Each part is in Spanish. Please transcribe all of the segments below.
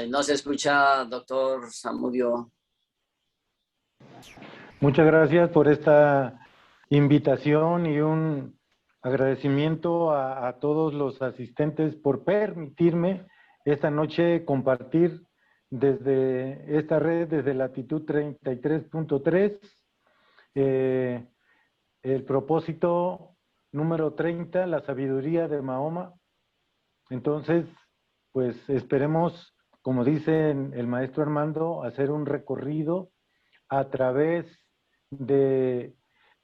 No se escucha, doctor Zamudio. Muchas gracias por esta invitación y un agradecimiento a todos los asistentes por permitirme esta noche compartir desde esta red, desde Latitud 33.3, el propósito número 30, la sabiduría de Mahoma. Entonces, pues esperemos, como dice el maestro Armando, hacer un recorrido a través de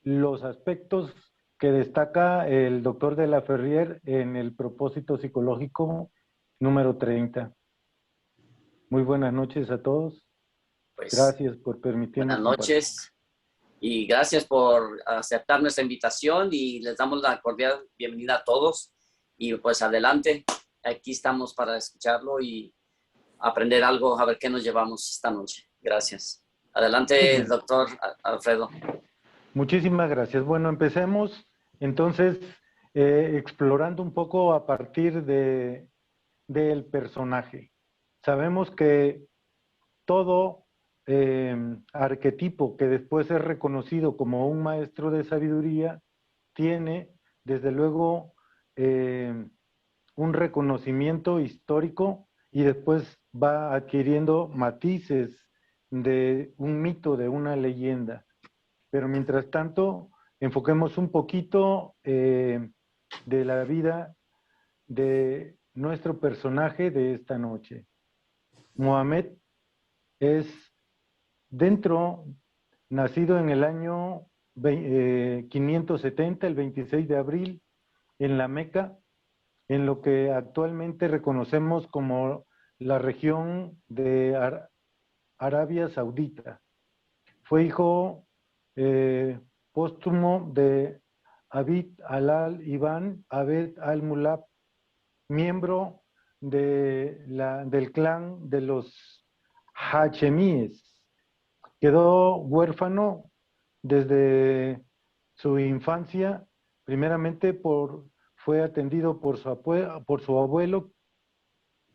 los aspectos que destaca el doctor de la Ferrier en el propósito psicológico número 30. Muy buenas noches a todos. Pues, gracias por permitirnos buenas noches y gracias por aceptar nuestra invitación y les damos la cordial bienvenida a todos. Y pues adelante, aquí estamos para escucharlo y aprender algo, a ver qué nos llevamos esta noche. Gracias. Adelante, doctor Alfredo. Muchísimas gracias. Bueno, empecemos entonces explorando un poco a partir del personaje. Sabemos que todo arquetipo que después es reconocido como un maestro de sabiduría tiene, desde luego, un reconocimiento histórico y después va adquiriendo matices de un mito, de una leyenda. Pero mientras tanto, enfoquemos un poquito de la vida de nuestro personaje de esta noche. Mohamed es nacido en el año 570, el 26 de abril, en la Meca, en lo que actualmente reconocemos como la región de Arabia Saudita. Fue hijo póstumo de Abid al-Ibn Abd al-Mulab, miembro del clan de los Hachemíes. Quedó huérfano desde su infancia, primeramente fue atendido por su abuelo,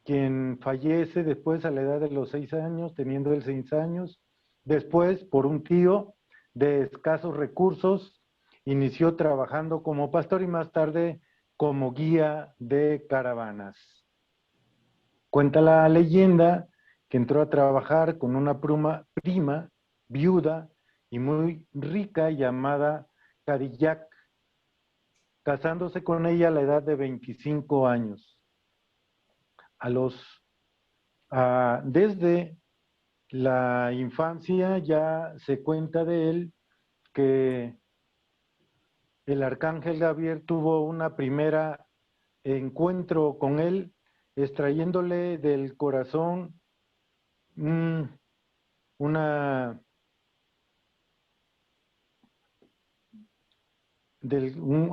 quien fallece después a la edad de los 6 años, teniendo él 6 años. Después, por un tío de escasos recursos, inició trabajando como pastor y más tarde como guía de caravanas. Cuenta la leyenda que entró a trabajar con una prima viuda y muy rica llamada Cadillac, casándose con ella a la edad de 25 años. Desde la infancia ya se cuenta de él que el arcángel Gabriel tuvo una primera encuentro con él, extrayéndole del corazón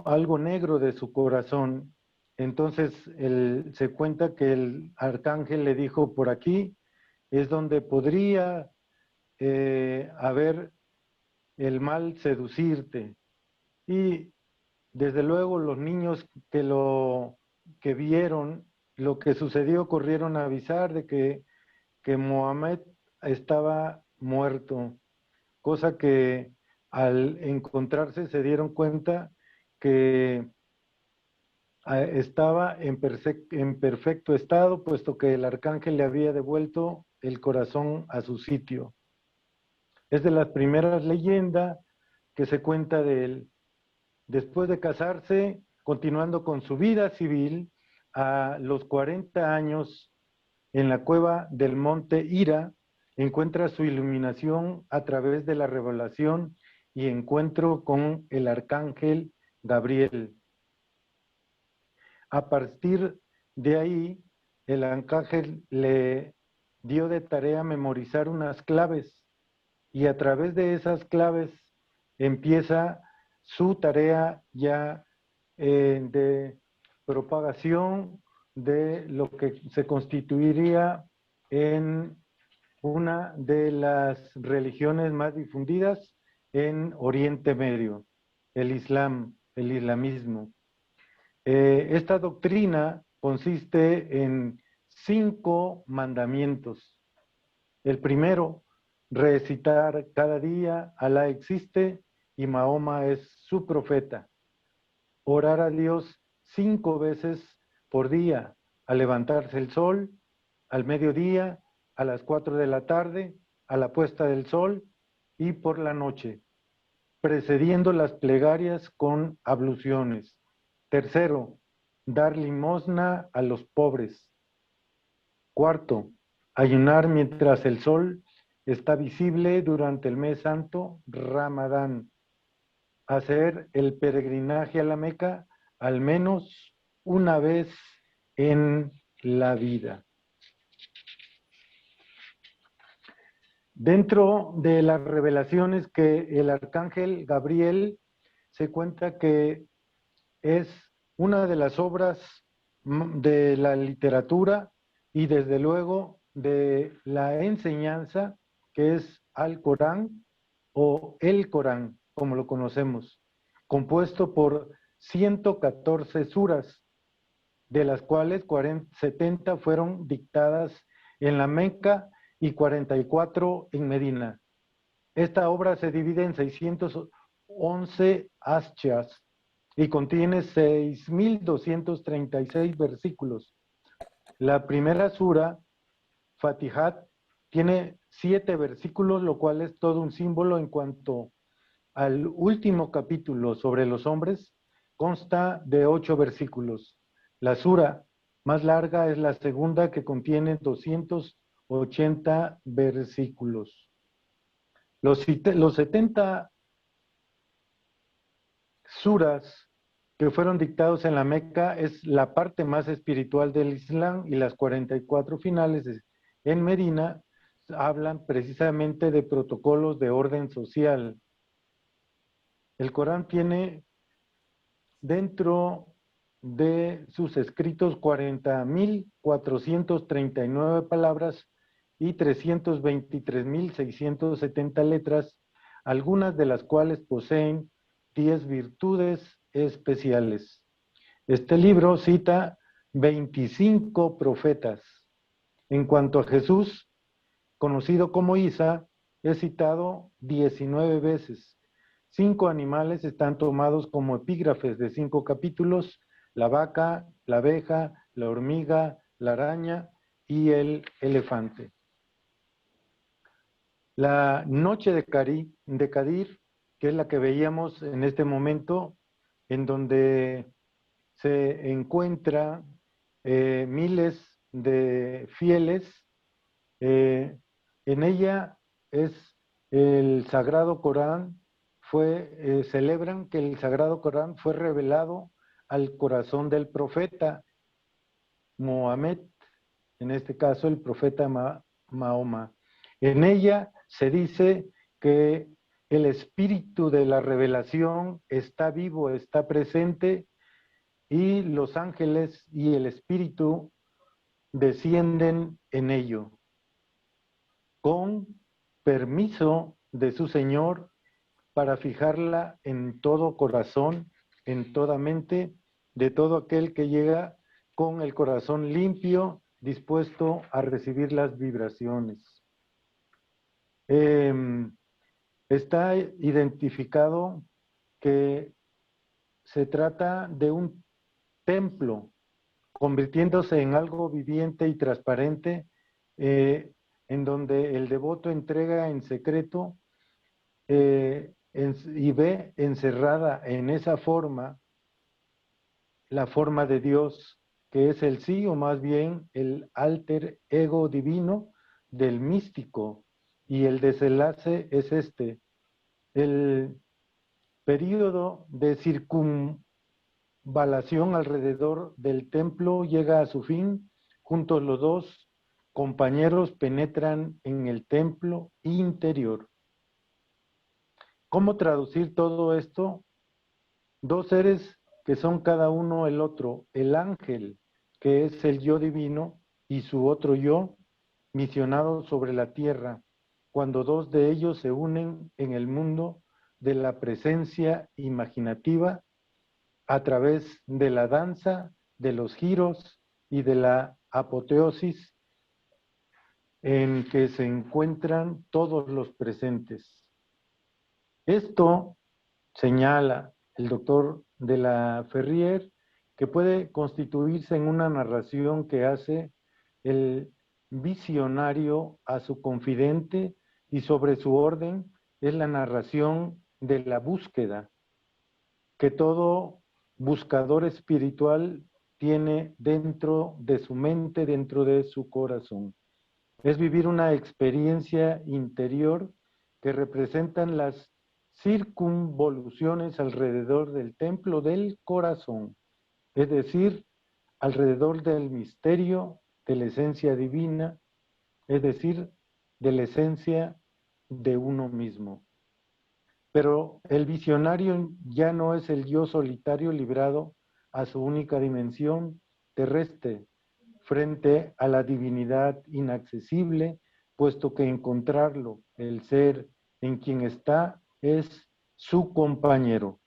algo negro de su corazón. Entonces se cuenta que el arcángel le dijo: por aquí es donde podría haber el mal seducirte. Y desde luego los niños que vieron lo que sucedió corrieron a avisar de que Mohamed estaba muerto, cosa que al encontrarse se dieron cuenta que estaba en perfecto estado, puesto que el arcángel le había devuelto el corazón a su sitio. Es de las primeras leyendas que se cuenta de él. Después de casarse, continuando con su vida civil, a los 40 años, en la cueva del monte Hira, encuentra su iluminación a través de la revelación y encuentro con el arcángel Gabriel. A partir de ahí, el arcángel le dio de tarea memorizar unas claves y a través de esas claves empieza su tarea ya de propagación de lo que se constituiría en una de las religiones más difundidas en Oriente Medio, el Islam, el islamismo. Esta doctrina consiste en 5 mandamientos. El primero, recitar cada día Alá existe y Mahoma es su profeta. Orar a Dios 5 veces por día, al levantarse el sol, al mediodía, a las 4 de la tarde, a la puesta del sol y por la noche, precediendo las plegarias con abluciones. Tercero, dar limosna a los pobres. Cuarto, ayunar mientras el sol está visible durante el mes santo Ramadán. Hacer el peregrinaje a la Meca al menos una vez en la vida. Dentro de las revelaciones que el arcángel Gabriel se cuenta que es una de las obras de la literatura y desde luego de la enseñanza, que es Al-Corán o el Corán, como lo conocemos, compuesto por 114 suras, de las cuales 70 fueron dictadas en la Meca y 44 en Medina. Esta obra se divide en 611 aschas y contiene 6.236 versículos. La primera sura, Fatihat, tiene 7 versículos, lo cual es todo un símbolo. En cuanto al último capítulo sobre los hombres, consta de 8 versículos. La sura más larga es la segunda, que contiene 280 versículos. Los 70 suras que fueron dictados en la Meca es la parte más espiritual del Islam, y las 44 finales en Medina hablan precisamente de protocolos de orden social. El Corán tiene dentro de sus escritos 40.439 palabras y 323.670 letras, algunas de las cuales poseen 10 virtudes especiales. Este libro cita 25 profetas. En cuanto a Jesús, conocido como Isa, es citado 19 veces. 5 animales están tomados como epígrafes de 5 capítulos: la vaca, la abeja, la hormiga, la araña y el elefante. La noche de Qadir, que es la que veíamos en este momento, en donde se encuentra miles de fieles, en ella es el Sagrado Corán, celebran que el Sagrado Corán fue revelado al corazón del profeta Mohammed, en este caso el profeta Mahoma. En ella se dice que el espíritu de la revelación está vivo, está presente, y los ángeles y el espíritu descienden en ello, con permiso de su Señor, para fijarla en todo corazón, en toda mente, de todo aquel que llega con el corazón limpio, dispuesto a recibir las vibraciones. Está identificado que se trata de un templo convirtiéndose en algo viviente y transparente, en donde el devoto entrega en secreto y ve encerrada en esa forma la forma de Dios, que es el sí, o más bien el alter ego divino del místico, y el desenlace es este: el período de circunvalación alrededor del templo llega a su fin. Juntos los dos compañeros penetran en el templo interior. ¿Cómo traducir todo esto? Dos seres que son cada uno el otro: el ángel, que es el yo divino, y su otro yo, misionado sobre la tierra, cuando dos de ellos se unen en el mundo de la presencia imaginativa a través de la danza de los giros y de la apoteosis en que se encuentran todos los presentes. Esto señala el doctor de la Ferrier, que puede constituirse en una narración que hace el visionario a su confidente, y sobre su orden es la narración de la búsqueda que todo buscador espiritual tiene dentro de su mente, dentro de su corazón. Es vivir una experiencia interior que representan las circunvoluciones alrededor del templo del corazón, es decir, alrededor del misterio de la esencia divina, es decir, de la esencia de uno mismo. Pero el visionario ya no es el yo solitario librado a su única dimensión terrestre, frente a la divinidad inaccesible, puesto que encontrarlo, el ser en quien está, es su compañero.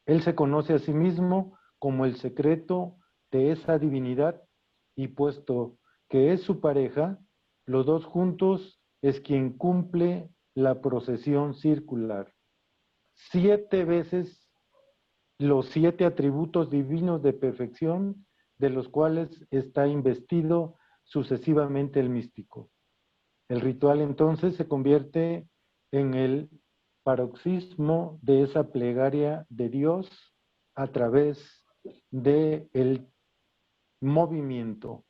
Él se conoce a sí mismo como el secreto de esa divinidad, y puesto que es su pareja, los dos juntos es quien cumple la procesión circular. 7 veces los 7 atributos divinos de perfección de los cuales está investido sucesivamente el místico. El ritual entonces se convierte en el paroxismo de esa plegaria de Dios a través del movimiento,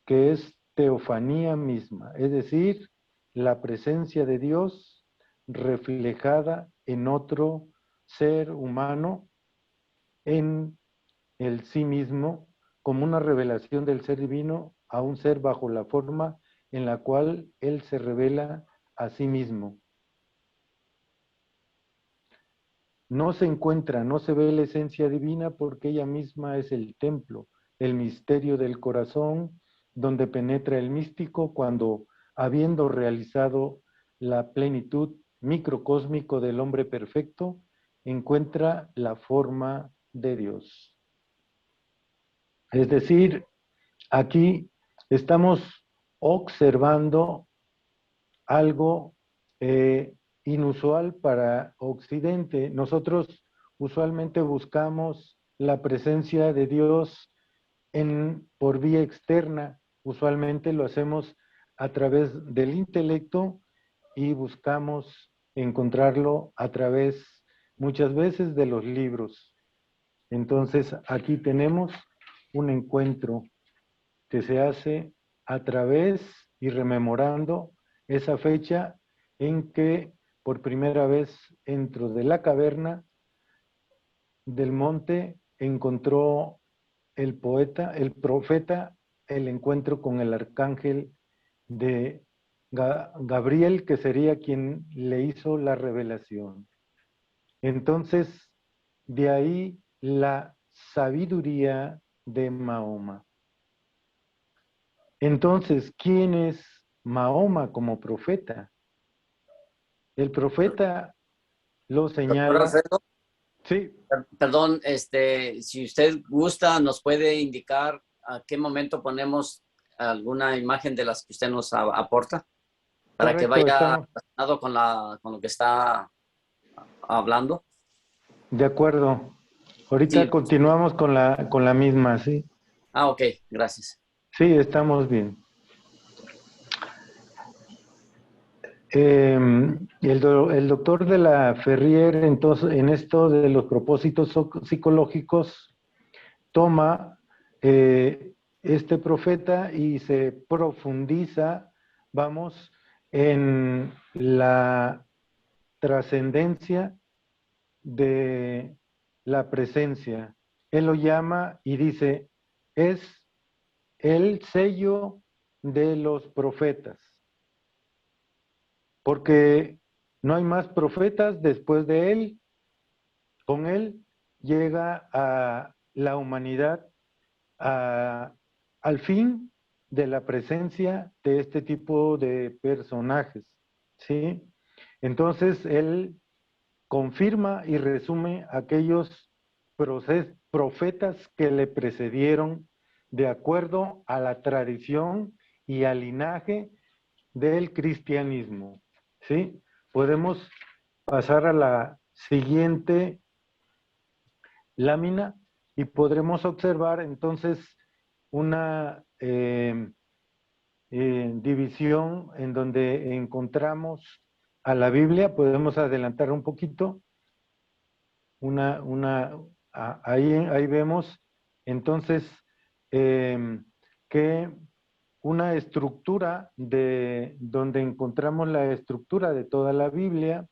que es teofanía misma, es decir, la presencia de Dios reflejada en otro ser humano, en el sí mismo, como una revelación del ser divino a un ser bajo la forma en la cual él se revela a sí mismo. No se encuentra, no se ve la esencia divina, porque ella misma es el templo, el misterio del corazón, donde penetra el místico cuando, habiendo realizado la plenitud microcósmico del hombre perfecto, encuentra la forma de Dios. Es decir, aquí estamos observando algo inusual para Occidente. Nosotros usualmente buscamos la presencia de Dios por vía externa. Usualmente lo hacemos a través del intelecto y buscamos encontrarlo a través, muchas veces, de los libros. Entonces, aquí tenemos un encuentro que se hace a través y rememorando esa fecha en que por primera vez dentro de la caverna del monte encontró el poeta, el profeta, el encuentro con el arcángel de Gabriel, que sería quien le hizo la revelación. Entonces, de ahí la sabiduría de Mahoma. Entonces, ¿quién es Mahoma como profeta? El profeta lo Doctor señala. Alfredo, Sí, perdón, si usted gusta, nos puede indicar a qué momento ponemos alguna imagen de las que usted nos aporta para que correcto, vaya estamos relacionado con lo que está hablando. de acuerdo. Ahorita Sí, continuamos con la misma, ¿sí? ok, gracias. Sí, estamos bien. El doctor de la Ferrier, entonces, en esto de los propósitos psicológicos, toma este profeta y se profundiza, vamos, en la trascendencia de la presencia. Él lo llama y dice, es el sello de los profetas, porque no hay más profetas después de él. Con él llega a la humanidad al fin de la presencia de este tipo de personajes, ¿sí? Entonces, él confirma y resume aquellos profetas que le precedieron de acuerdo a la tradición y al linaje del cristianismo. ¿Sí? Podemos pasar a la siguiente lámina y podremos observar entonces una división en donde encontramos a la Biblia. Podemos adelantar un poquito. Ahí vemos entonces que una estructura de donde encontramos la estructura de toda la Biblia.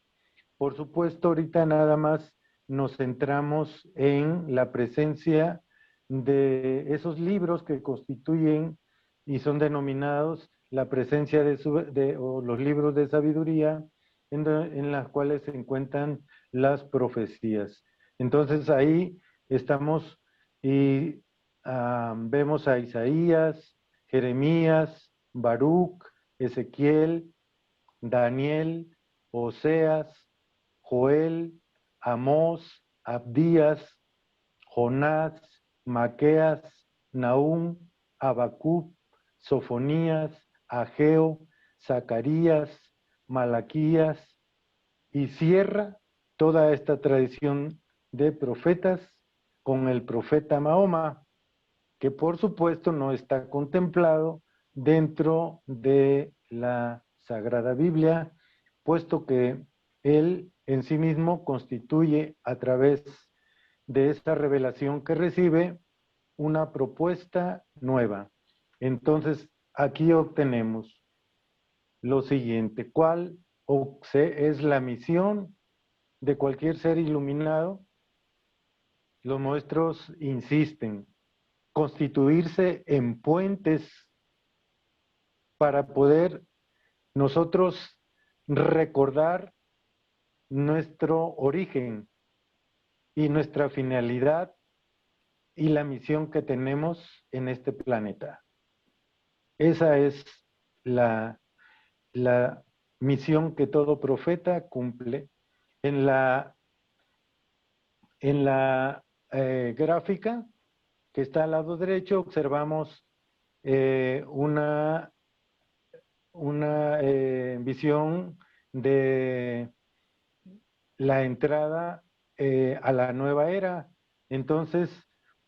Por supuesto, ahorita nada más nos centramos en la presencia de esos libros que constituyen y son denominados la presencia o los libros de sabiduría en las cuales se encuentran las profecías. Entonces ahí estamos y vemos a Isaías, Jeremías, Baruch, Ezequiel, Daniel, Oseas, Joel, Amós, Abdías, Jonás, Maqueas, Nahum, Habacuc, Sofonías, Ageo, Zacarías, Malaquías, y cierra toda esta tradición de profetas con el profeta Mahoma, que por supuesto no está contemplado dentro de la Sagrada Biblia, puesto que él en sí mismo constituye a través de esta revelación que recibe una propuesta nueva. Entonces, aquí obtenemos lo siguiente: ¿cuál es la misión de cualquier ser iluminado? Los maestros insisten: constituirse en puentes para poder nosotros recordar nuestro origen y nuestra finalidad y la misión que tenemos en este planeta. Esa es la misión que todo profeta cumple. En la gráfica que está al lado derecho observamos una visión de la entrada a la nueva era. Entonces,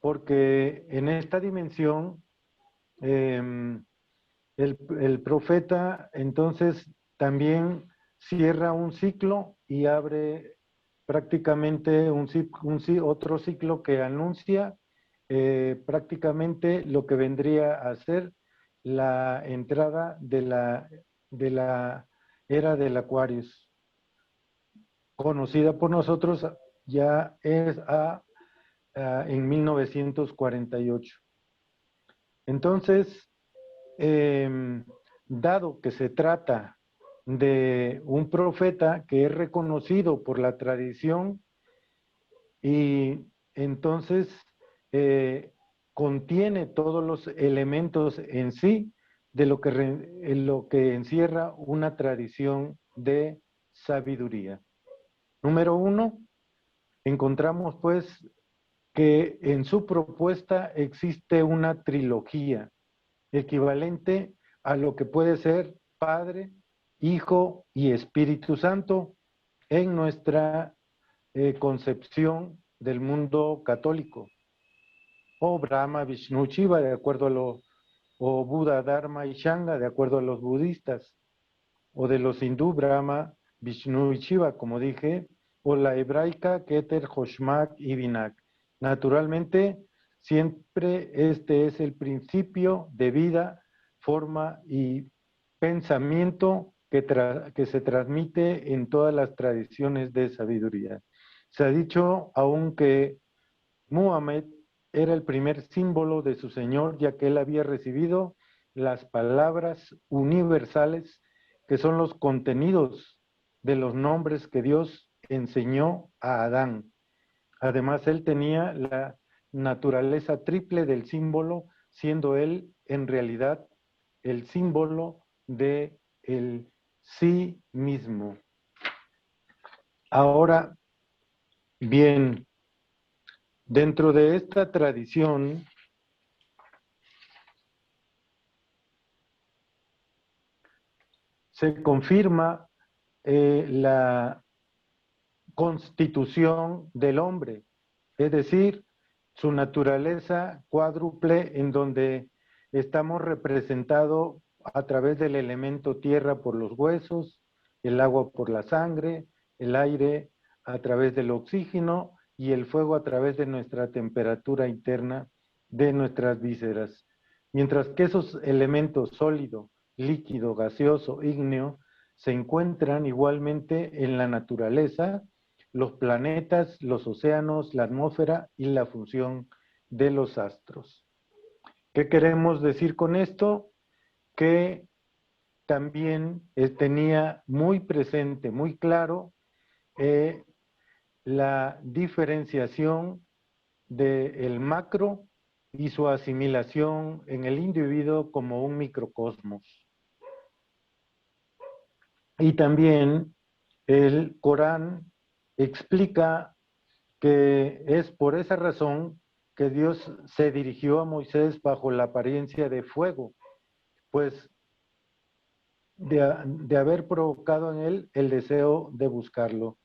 porque en esta dimensión el profeta entonces también cierra un ciclo y abre prácticamente otro ciclo que anuncia prácticamente lo que vendría a ser la entrada de la era del Aquarius, conocida por nosotros ya es en 1948. Entonces, dado que se trata de un profeta que es reconocido por la tradición y entonces contiene todos los elementos en sí de lo que encierra una tradición de sabiduría. Número 1, encontramos pues que en su propuesta existe una trilogía equivalente a lo que puede ser Padre, Hijo y Espíritu Santo en nuestra concepción del mundo católico, o Brahma, Vishnu, Shiva, de acuerdo a o Buda, Dharma y Shanga, de acuerdo a los budistas, o de los hindú, Brahma, Vishnu y Shiva, como dije, o la hebraica, Keter, Hoshmak y Binak. Naturalmente, siempre este es el principio de vida, forma y pensamiento que se transmite en todas las tradiciones de sabiduría. Se ha dicho aún que Muhammad era el primer símbolo de su Señor, ya que él había recibido las palabras universales que son los contenidos de los nombres que Dios enseñó a Adán. Además, él tenía la naturaleza triple del símbolo, siendo él en realidad el símbolo de el sí mismo. Ahora, bien, dentro de esta tradición se confirma la constitución del hombre, es decir, su naturaleza cuádruple en donde estamos representados a través del elemento tierra por los huesos, el agua por la sangre, el aire a través del oxígeno y el fuego a través de nuestra temperatura interna de nuestras vísceras. Mientras que esos elementos sólido, líquido, gaseoso, ígneo, se encuentran igualmente en la naturaleza, los planetas, los océanos, la atmósfera y la función de los astros. ¿Qué queremos decir con esto? Que también tenía muy presente, muy claro, la diferenciación del macro y su asimilación en el individuo como un microcosmos. Y también el Corán explica que es por esa razón que Dios se dirigió a Moisés bajo la apariencia de fuego, pues de haber provocado en él el deseo de buscarlo.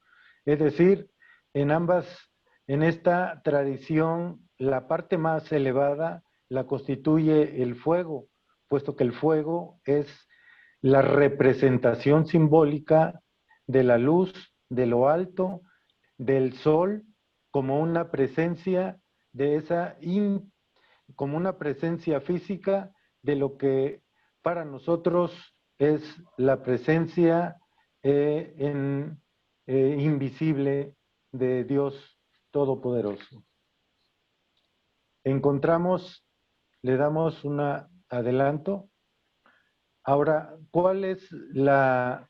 Es decir, en esta tradición, la parte más elevada la constituye el fuego, puesto que el fuego es la representación simbólica de la luz, de lo alto, del sol, como una presencia de como una presencia física de lo que para nosotros es la presencia invisible de Dios Todopoderoso. Encontramos, le damos un adelanto. Ahora, ¿cuál es la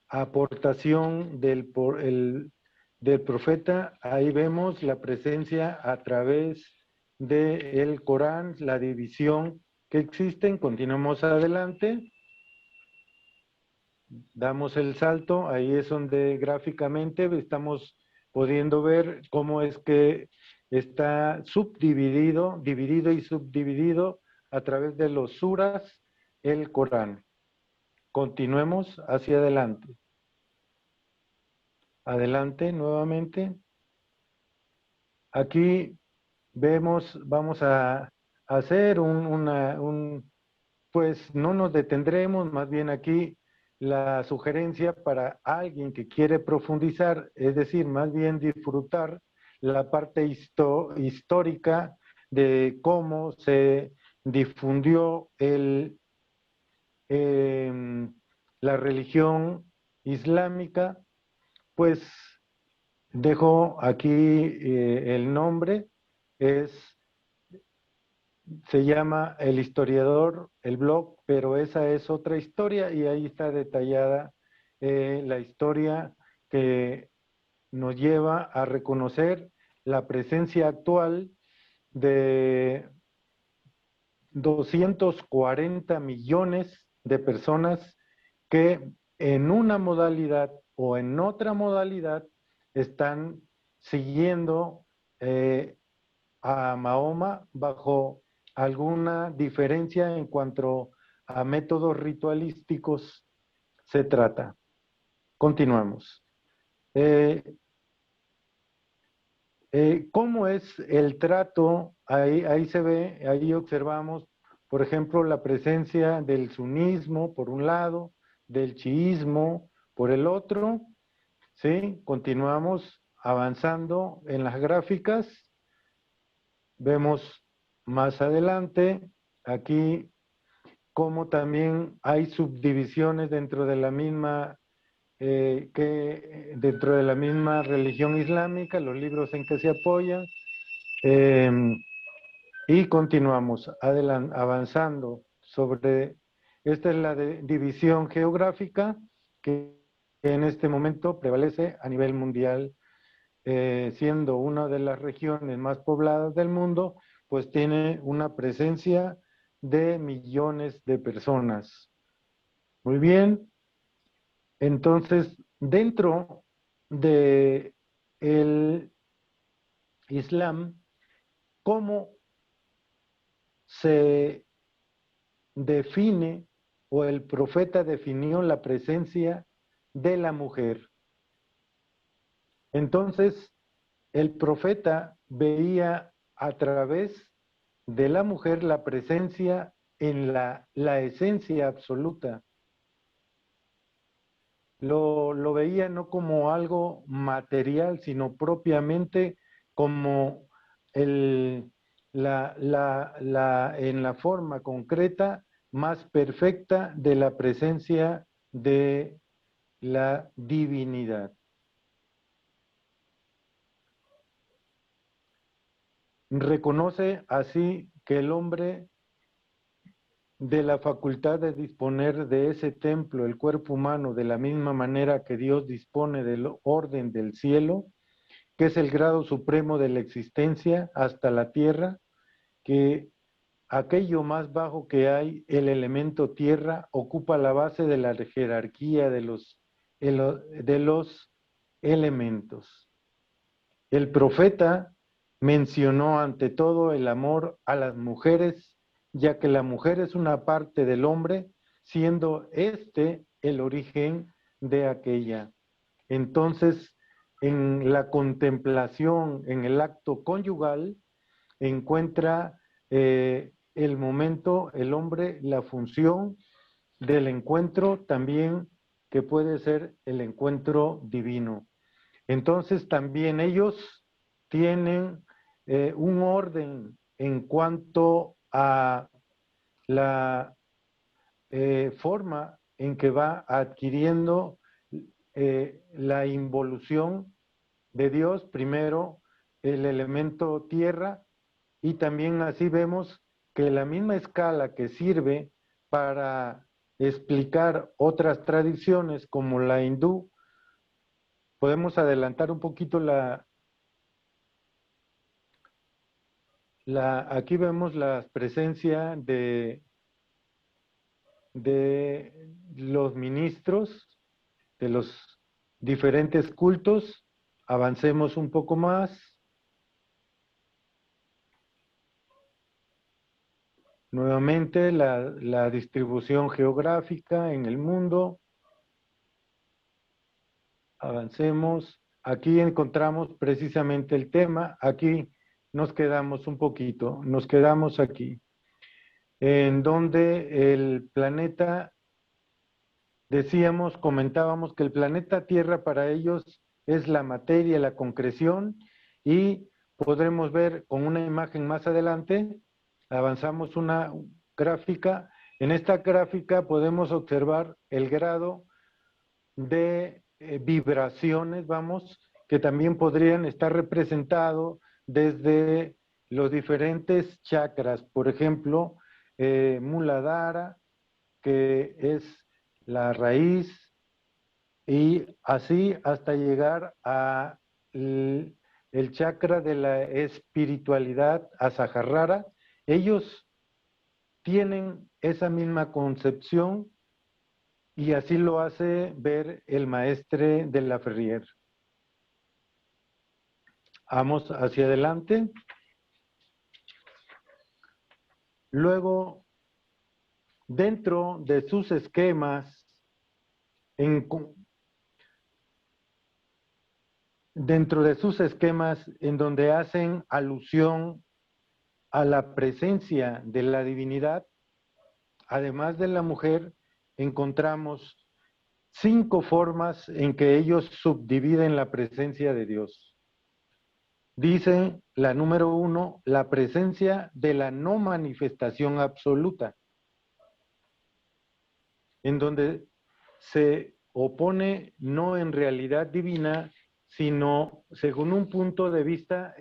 aportación del profeta? Ahí vemos la presencia a través del Corán, la división que existen. Continuamos adelante. Damos el salto, ahí es donde gráficamente estamos pudiendo ver cómo es que está subdividido, dividido y subdividido a través de los suras el Corán. Continuemos hacia adelante. Adelante nuevamente. Aquí vemos, vamos a hacer pues no nos detendremos, más bien aquí la sugerencia para alguien que quiere profundizar, es decir, más bien disfrutar la parte histórica de cómo se difundió la religión islámica, pues dejo aquí el nombre, se llama El Historiador, el blog, pero esa es otra historia y ahí está detallada la historia que nos lleva a reconocer la presencia actual de 240 millones de personas que en una modalidad o en otra modalidad están siguiendo a Mahoma bajo alguna diferencia en cuanto a métodos ritualísticos se trata. Continuamos. ¿Cómo es el trato? Ahí se ve, ahí observamos, por ejemplo, la presencia del sunismo por un lado, del chiismo por el otro. ¿Sí? Continuamos avanzando en las gráficas. Vemos más adelante, aquí, cómo también hay subdivisiones dentro de la misma dentro de la misma religión islámica, los libros en que se apoyan, y continuamos avanzando sobre, esta es la división geográfica que en este momento prevalece a nivel mundial, siendo una de las regiones más pobladas del mundo, pues tiene una presencia de millones de personas. Muy bien. Entonces, dentro de el Islam, ¿cómo se define o el profeta definió la presencia de la mujer. Entonces, el profeta veía a través de la mujer la presencia en la esencia absoluta. Lo veía no como algo material, sino propiamente como en la forma concreta más perfecta de la presencia de la divinidad. Reconoce así que el hombre de la facultad de disponer de ese templo, el cuerpo humano, de la misma manera que Dios dispone del orden del cielo, que es el grado supremo de la existencia hasta la tierra, que aquello más bajo que hay, el elemento tierra, ocupa la base de la jerarquía de los elementos. El profeta mencionó ante todo el amor a las mujeres, ya que la mujer es una parte del hombre, siendo este el origen de aquella. Entonces, en la contemplación, en el acto conyugal, encuentra el momento, el hombre, la función del encuentro también, que puede ser el encuentro divino. Entonces también ellos tienen un orden en cuanto a la forma en que va adquiriendo la involución de Dios, primero el elemento tierra, y también así vemos que la misma escala que sirve para explicar otras tradiciones como la hindú, podemos adelantar un poquito aquí vemos la presencia de los ministros de los diferentes cultos. Avancemos un poco más. Nuevamente la distribución geográfica en el mundo. Avancemos. Aquí encontramos precisamente el tema. Aquí nos quedamos un poquito. Nos quedamos aquí. En donde el planeta, comentábamos que el planeta Tierra para ellos es la materia, la concreción, y podremos ver con una imagen más adelante, avanzamos una gráfica. En esta gráfica podemos observar el grado de vibraciones, que también podrían estar representados desde los diferentes chakras. Por ejemplo, Muladhara, que es la raíz, y así hasta llegar a el chakra de la espiritualidad, a Sahasrara. Ellos tienen esa misma concepción y así lo hace ver el maestre de la Ferrier. Vamos hacia adelante. Luego, dentro de sus esquemas, en donde hacen alusión a la presencia de la divinidad, además de la mujer, encontramos 5 formas en que ellos subdividen la presencia de Dios. Dice la número 1, la presencia de la no manifestación absoluta, en donde se opone no en realidad divina, sino según un punto de vista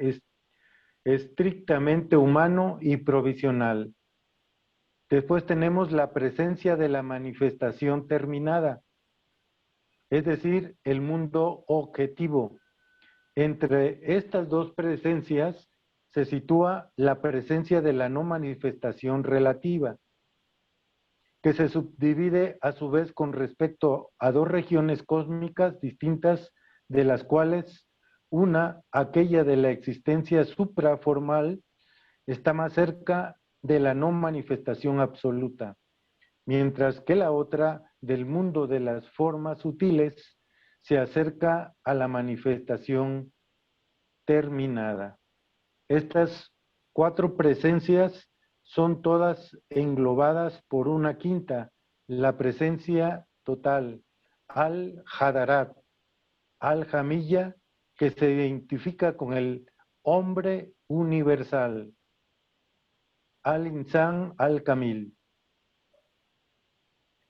estrictamente humano y provisional. Después tenemos la presencia de la manifestación terminada, es decir, el mundo objetivo. Entre estas dos presencias se sitúa la presencia de la no manifestación relativa, que se subdivide a su vez con respecto a 2 regiones cósmicas distintas, de las cuales una, aquella de la existencia supraformal, está más cerca de la no manifestación absoluta. mientras que la otra, del mundo de las formas sutiles, se acerca a la manifestación terminada. Estas 4 presencias son todas englobadas por una quinta, la presencia total, al-Hadarat, al-Jamilla, que se identifica con el hombre universal, al-Insan, al-Kamil.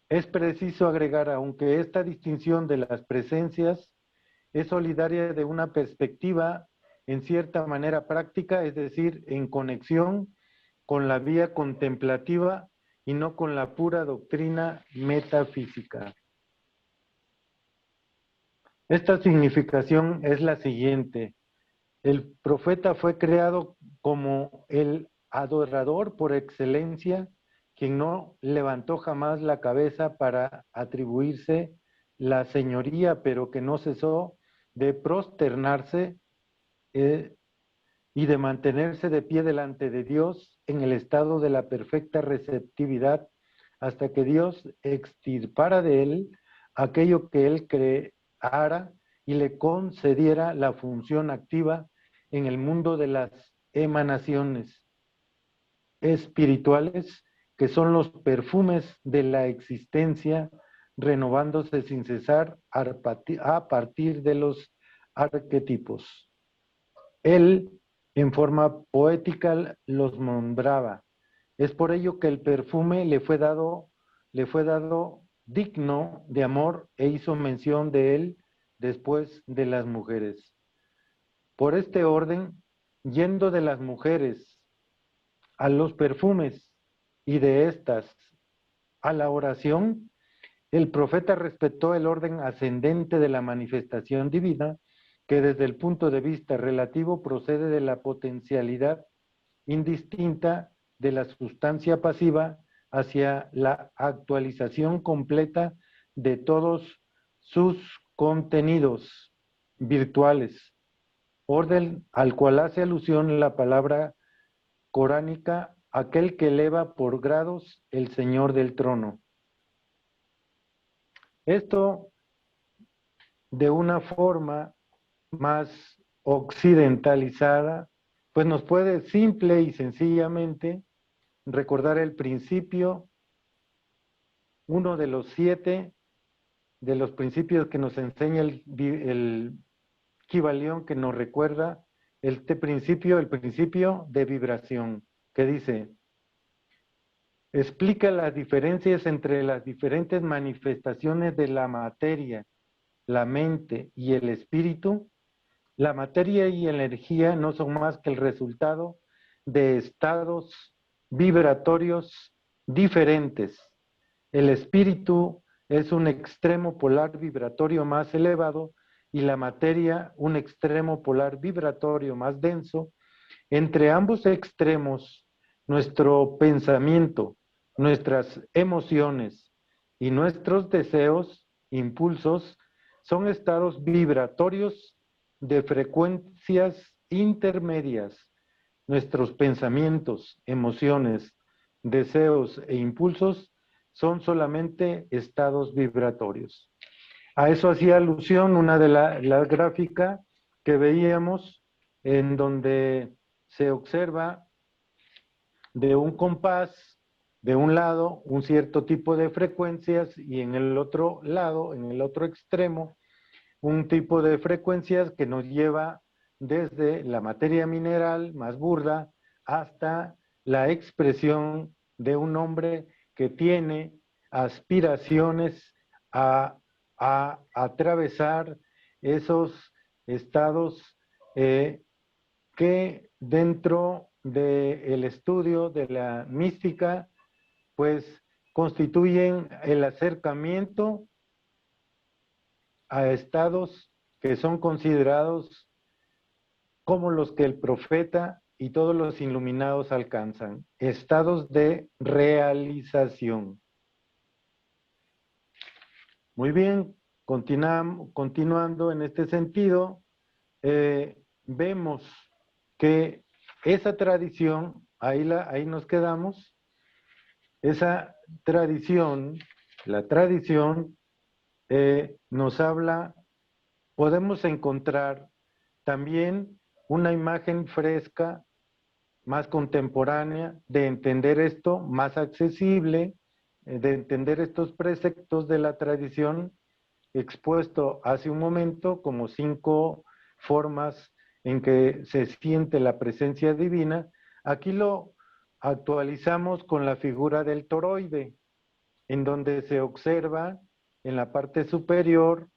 Es preciso agregar, aunque esta distinción de las presencias es solidaria de una perspectiva en cierta manera práctica, es decir, en conexión con la vía contemplativa y no con la pura doctrina metafísica. Esta significación es la siguiente. El profeta fue creado como el adorador por excelencia, quien no levantó jamás la cabeza para atribuirse la señoría, pero que no cesó de prosternarse y de mantenerse de pie delante de Dios en el estado de la perfecta receptividad hasta que Dios extirpara de él aquello que él creara y le concediera la función activa en el mundo de las emanaciones espirituales, que son los perfumes de la existencia, renovándose sin cesar a partir de los arquetipos. Él, en forma poética, los nombraba. Es por ello que el perfume le fue dado digno de amor e hizo mención de él después de las mujeres. Por este orden, yendo de las mujeres a los perfumes y de estas a la oración, el profeta respetó el orden ascendente de la manifestación divina, que desde el punto de vista relativo procede de la potencialidad indistinta de la sustancia pasiva hacia la actualización completa de todos sus contenidos virtuales, orden al cual hace alusión la palabra coránica, aquel que eleva por grados el Señor del trono. Esto de una forma más occidentalizada, pues nos puede simple y sencillamente recordar el principio, uno de los 7 de los principios que nos enseña el Kybalión, que nos recuerda el principio de vibración, que dice: explica las diferencias entre las diferentes manifestaciones de la materia, la mente y el espíritu. La materia y la energía no son más que el resultado de estados vibratorios diferentes. El espíritu es un extremo polar vibratorio más elevado y la materia un extremo polar vibratorio más denso. Entre ambos extremos, nuestro pensamiento, nuestras emociones y nuestros deseos, impulsos, son estados vibratorios de frecuencias intermedias. Nuestros pensamientos, emociones, deseos e impulsos son solamente estados vibratorios. A eso hacía alusión una de la gráfica que veíamos, en donde se observa de un compás, de un lado, un cierto tipo de frecuencias y en el otro lado, en el otro extremo, un tipo de frecuencias que nos lleva desde la materia mineral más burda hasta la expresión de un hombre que tiene aspiraciones a atravesar esos estados que dentro del estudio de la mística, pues constituyen el acercamiento a estados que son considerados como los que el profeta y todos los iluminados alcanzan, estados de realización. Muy bien, continuando en este sentido, vemos que esa tradición, ahí nos quedamos, Esa tradición, la tradición, nos habla, podemos encontrar también una imagen fresca, más contemporánea, de entender esto, más accesible, de entender estos preceptos de la tradición expuesto hace un momento como 5 formas en que se siente la presencia divina. Aquí lo actualizamos con la figura del toroide, en donde se observa en la parte superior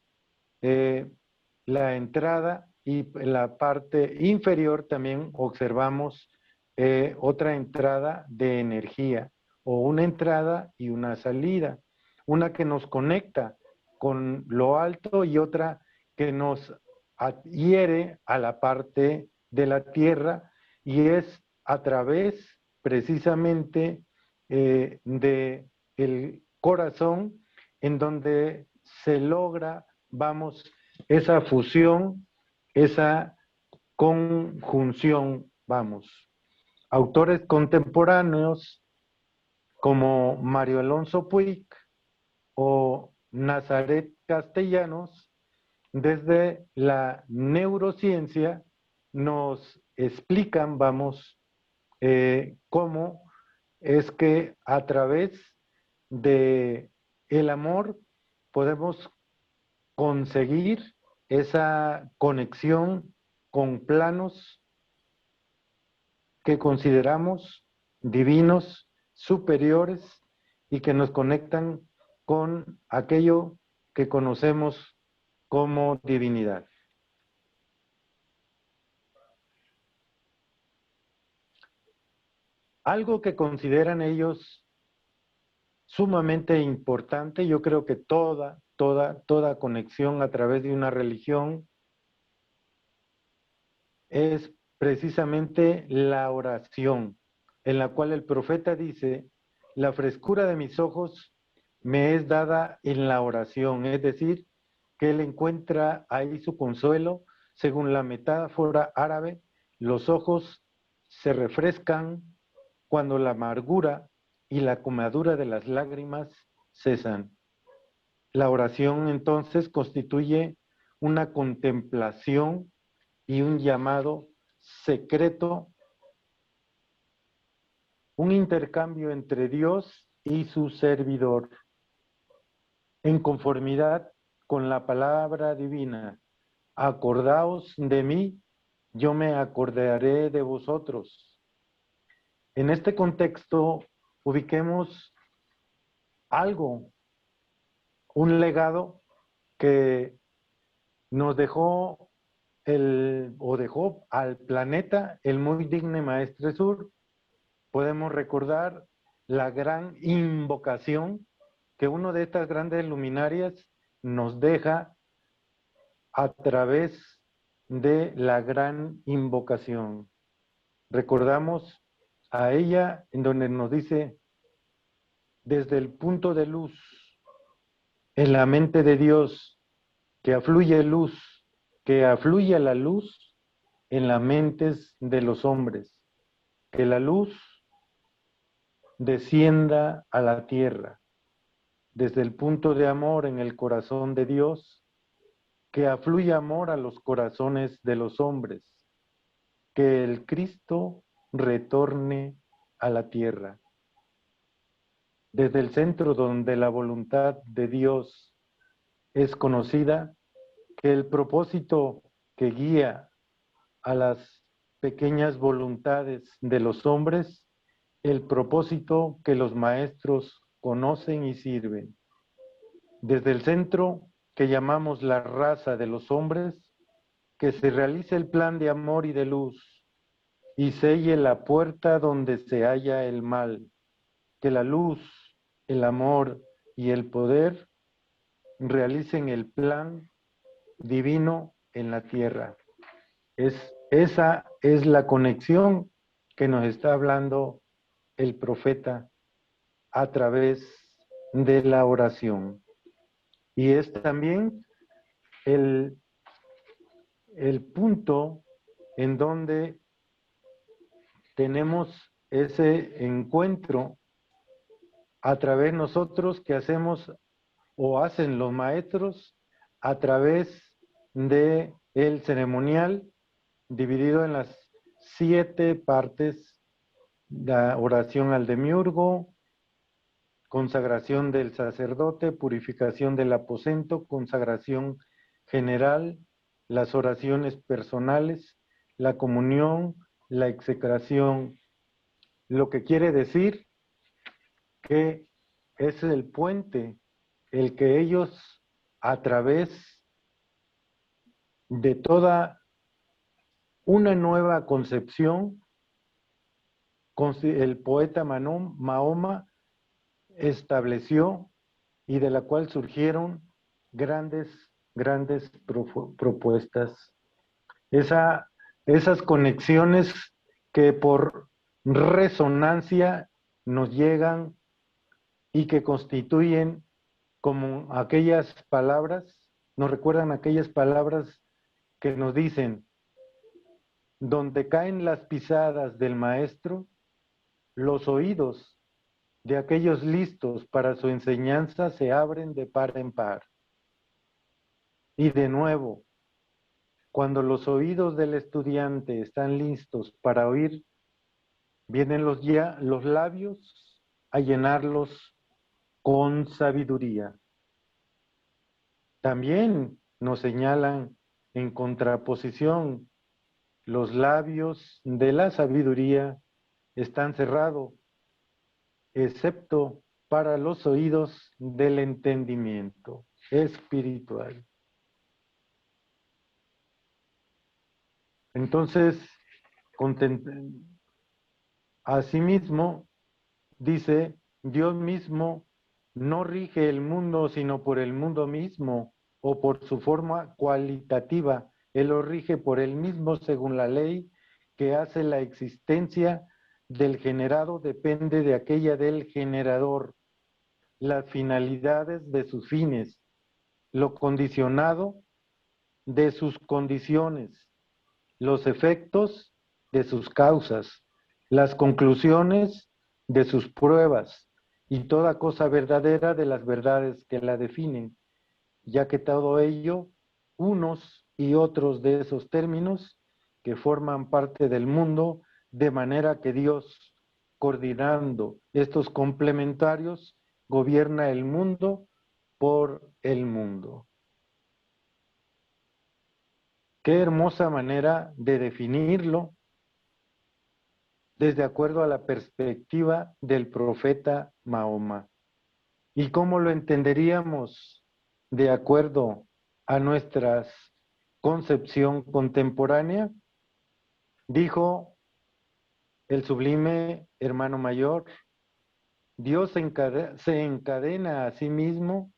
la entrada, y en la parte inferior también observamos otra entrada de energía, o una entrada y una salida, una que nos conecta con lo alto y otra que nos adhiere a la parte de la tierra, y es a través precisamente de el corazón en donde se logra, vamos, esa fusión, esa conjunción, vamos. Autores contemporáneos como Mario Alonso Puig o Nazaret Castellanos, desde la neurociencia, nos explican, vamos, cómo es que a través de el amor podemos conseguir esa conexión con planos que consideramos divinos, superiores, y que nos conectan con aquello que conocemos como divinidad. Algo que consideran ellos sumamente importante, yo creo que toda conexión a través de una religión es precisamente la oración, en la cual el profeta dice: la frescura de mis ojos me es dada en la oración, es decir, que él encuentra ahí su consuelo. Según la metáfora árabe, los ojos se refrescan cuando la amargura y la comadura de las lágrimas cesan. La oración entonces constituye una contemplación y un llamado secreto, un intercambio entre Dios y su servidor, en conformidad con la palabra divina. Acordaos de mí, yo me acordaré de vosotros. En este contexto, ubiquemos algo, un legado que nos dejó dejó al planeta el muy digno Maestre Sur. Podemos recordar la gran invocación que uno de estas grandes luminarias nos deja a través de la gran invocación. Recordamos a ella en donde nos dice: desde el punto de luz en la mente de Dios, que afluye luz, que afluye la luz en las mentes de los hombres, que la luz descienda a la tierra, desde el punto de amor en el corazón de Dios, que afluya amor a los corazones de los hombres, que el Cristo retorne a la tierra. Desde el centro donde la voluntad de Dios es conocida, que el propósito que guía a las pequeñas voluntades de los hombres, el propósito que los maestros conocen y sirven. Desde el centro que llamamos la raza de los hombres, que se realice el plan de amor y de luz, y selle la puerta donde se halla el mal, que la luz, el amor y el poder realicen el plan divino en la tierra. Esa es la conexión que nos está hablando el profeta a través de la oración. Y es también el punto en donde tenemos ese encuentro a través nosotros que hacemos o hacen los maestros a través de el ceremonial dividido en las 7 partes: la oración al demiurgo, consagración del sacerdote, purificación del aposento, consagración general, las oraciones personales, la comunión, la execración, lo que quiere decir que es el puente el que ellos, a través de toda una nueva concepción, el poeta Mahoma estableció y de la cual surgieron grandes propuestas. Esas conexiones que por resonancia nos llegan y que constituyen como aquellas palabras, nos recuerdan aquellas palabras que nos dicen: donde caen las pisadas del maestro, los oídos de aquellos listos para su enseñanza se abren de par en par. Y de nuevo, cuando los oídos del estudiante están listos para oír, vienen los labios a llenarlos con sabiduría. También nos señalan en contraposición: los labios de la sabiduría están cerrados, excepto para los oídos del entendimiento espiritual. Entonces, asimismo, dice, Dios mismo no rige el mundo sino por el mundo mismo o por su forma cualitativa. Él lo rige por él mismo según la ley que hace la existencia del generado depende de aquella del generador, las finalidades de sus fines, lo condicionado de sus condiciones, los efectos de sus causas, las conclusiones de sus pruebas y toda cosa verdadera de las verdades que la definen, ya que todo ello, unos y otros de esos términos que forman parte del mundo, de manera que Dios, coordinando estos complementarios, gobierna el mundo por el mundo. Qué hermosa manera de definirlo desde acuerdo a la perspectiva del profeta Mahoma. ¿Y cómo lo entenderíamos de acuerdo a nuestra concepción contemporánea? Dijo el sublime hermano mayor: Dios se encadena a sí mismo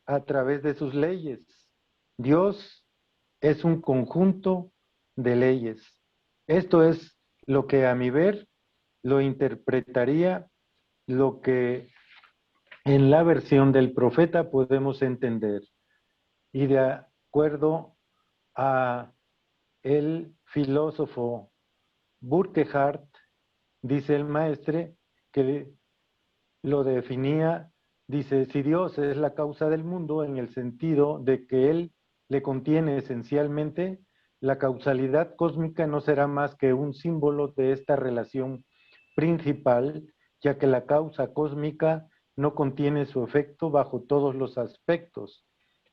a través de sus leyes. Dios es un conjunto de leyes. Esto es lo que a mi ver lo interpretaría lo que en la versión del profeta podemos entender. Y de acuerdo a el filósofo Burkhardt, dice el maestre, que lo definía, dice, si Dios es la causa del mundo en el sentido de que Él le contiene esencialmente, la causalidad cósmica no será más que un símbolo de esta relación principal, ya que la causa cósmica no contiene su efecto bajo todos los aspectos.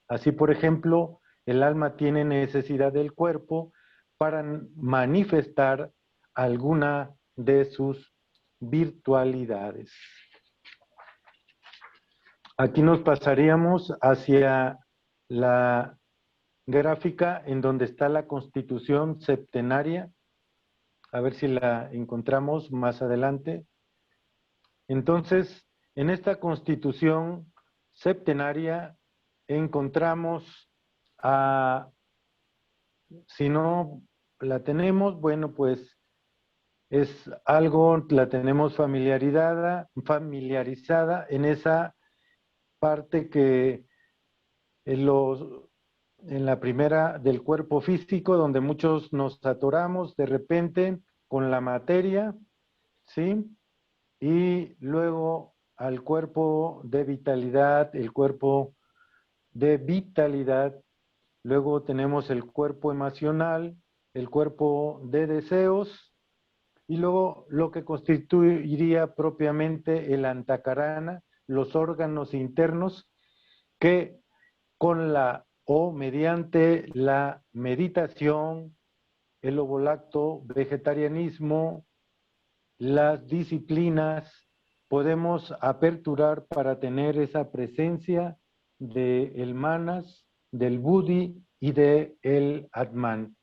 Así, por ejemplo, el alma tiene necesidad del cuerpo para manifestar alguna de sus virtualidades. Aquí nos pasaríamos hacia la gráfica en donde está la Constitución septenaria. A ver si la encontramos más adelante. Entonces, en esta Constitución septenaria encontramos si no la tenemos, bueno, pues es algo, la tenemos familiarizada en esa parte que en la primera del cuerpo físico, donde muchos nos atoramos de repente con la materia, ¿sí? Y luego al cuerpo de vitalidad, el cuerpo de vitalidad. Luego tenemos el cuerpo emocional, el cuerpo de deseos, y luego lo que constituiría propiamente el antakarana, los órganos internos, que con la o mediante la meditación, el ovolacto, vegetarianismo, las disciplinas, podemos aperturar para tener esa presencia del manas, del buddhi y del atman.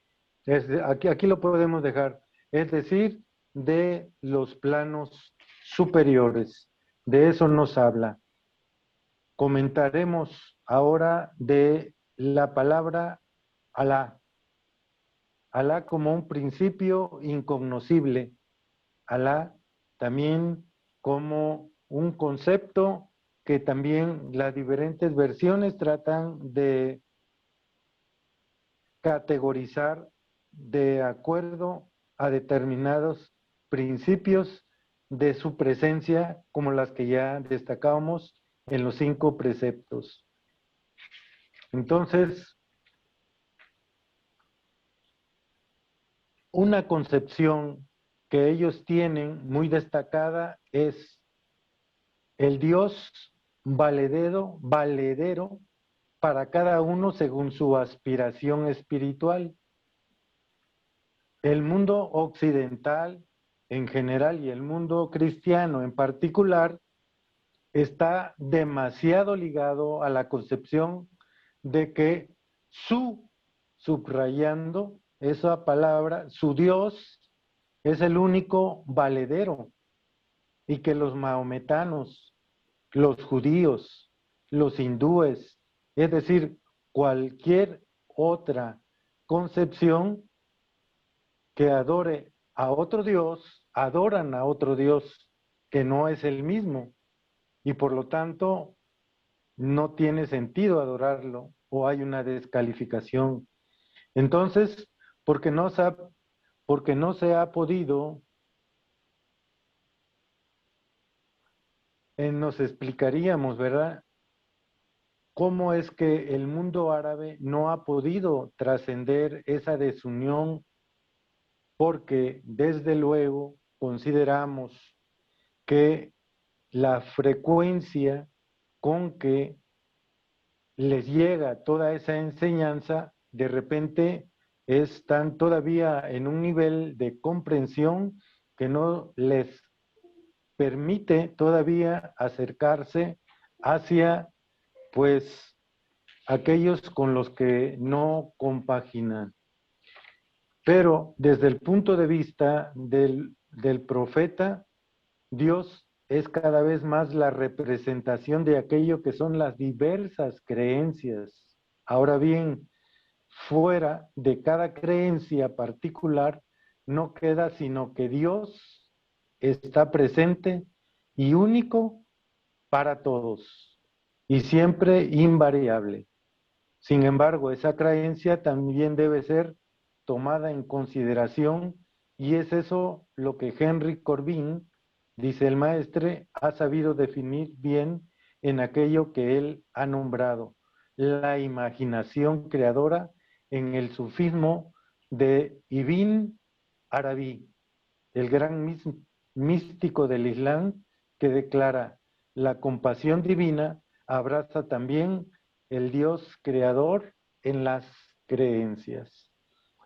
Aquí lo podemos dejar, es decir, de los planos superiores. De eso nos habla. Comentaremos ahora de la palabra Alá. Alá como un principio incognoscible. Alá también como un concepto que también las diferentes versiones tratan de categorizar de acuerdo a determinados principios de su presencia, como las que ya destacábamos en los 5 preceptos. Entonces, una concepción que ellos tienen muy destacada es el Dios valedero para cada uno según su aspiración espiritual. El mundo occidental en general y el mundo cristiano en particular está demasiado ligado a la concepción de que subrayando esa palabra, su Dios es el único valedero y que los maometanos, los judíos, los hindúes, es decir, cualquier otra concepción que adore a otro Dios, adoran a otro Dios que no es el mismo y por lo tanto no tiene sentido adorarlo o hay una descalificación. Entonces, porque no se ha podido, nos explicaríamos, ¿verdad? ¿Cómo es que el mundo árabe no ha podido trascender esa desunión? Porque desde luego consideramos que la frecuencia con que les llega toda esa enseñanza, de repente están todavía en un nivel de comprensión que no les permite todavía acercarse hacia, pues, aquellos con los que no compaginan. Pero desde el punto de vista del profeta, Dios es cada vez más la representación de aquello que son las diversas creencias. Ahora bien, fuera de cada creencia particular, no queda sino que Dios está presente y único para todos y siempre invariable. Sin embargo, esa creencia también debe ser tomada en consideración y es eso lo que Henry Corbin, dice el maestre, ha sabido definir bien en aquello que él ha nombrado, la imaginación creadora en el sufismo de Ibn Arabi, el gran místico del Islam, que declara la compasión divina abraza también el Dios creador en las creencias.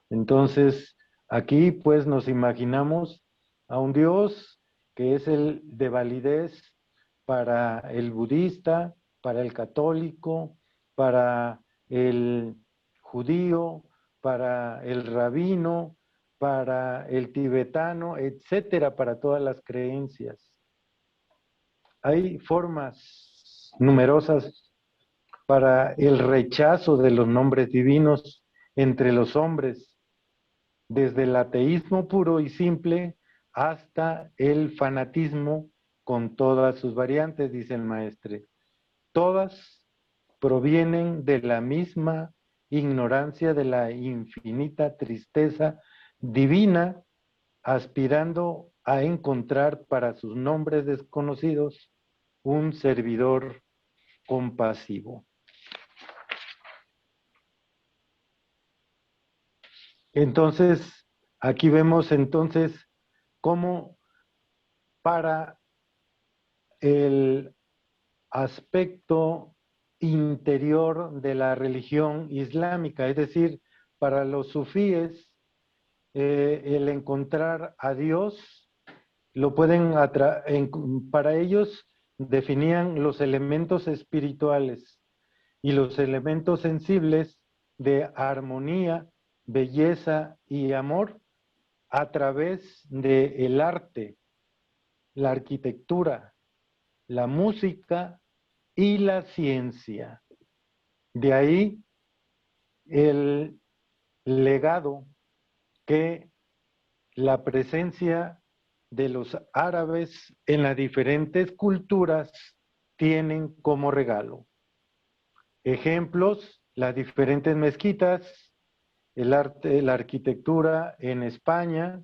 Entonces, aquí pues nos imaginamos a un Dios que es el de validez para el budista, para el católico, para el judío, para el rabino, para el tibetano, etcétera, para todas las creencias. Hay formas numerosas para el rechazo de los nombres divinos entre los hombres, desde el ateísmo puro y simple hasta el fanatismo con todas sus variantes, dice el maestre. Todas provienen de la misma ignorancia de la infinita tristeza divina, aspirando a encontrar para sus nombres desconocidos un servidor compasivo. Entonces, aquí vemos entonces cómo para el aspecto interior de la religión islámica, es decir, para los sufíes, el encontrar a Dios, lo pueden para ellos definían los elementos espirituales y los elementos sensibles de armonía, belleza y amor a través del arte, la arquitectura, la música y la ciencia. De ahí el legado que la presencia de los árabes en las diferentes culturas tienen como regalo. Ejemplos, las diferentes mezquitas, el arte, la arquitectura en España,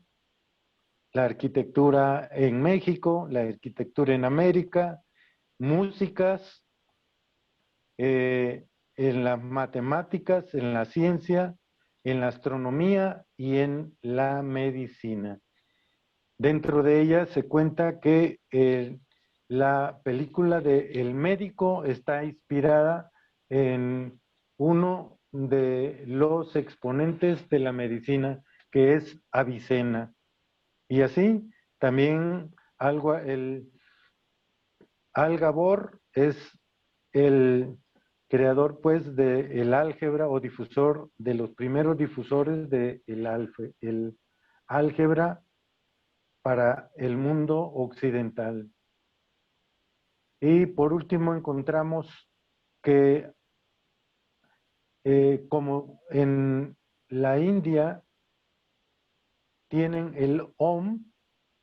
la arquitectura en México, la arquitectura en América, músicas, en las matemáticas, en la ciencia, en la astronomía y en la medicina. Dentro de ella se cuenta que la película de El Médico está inspirada en uno de los exponentes de la medicina, que es Avicena. Y así también Al Gabor es el creador pues del álgebra o difusor, de los primeros difusores del el álgebra para el mundo occidental. Y por último encontramos que como en la India tienen el Om,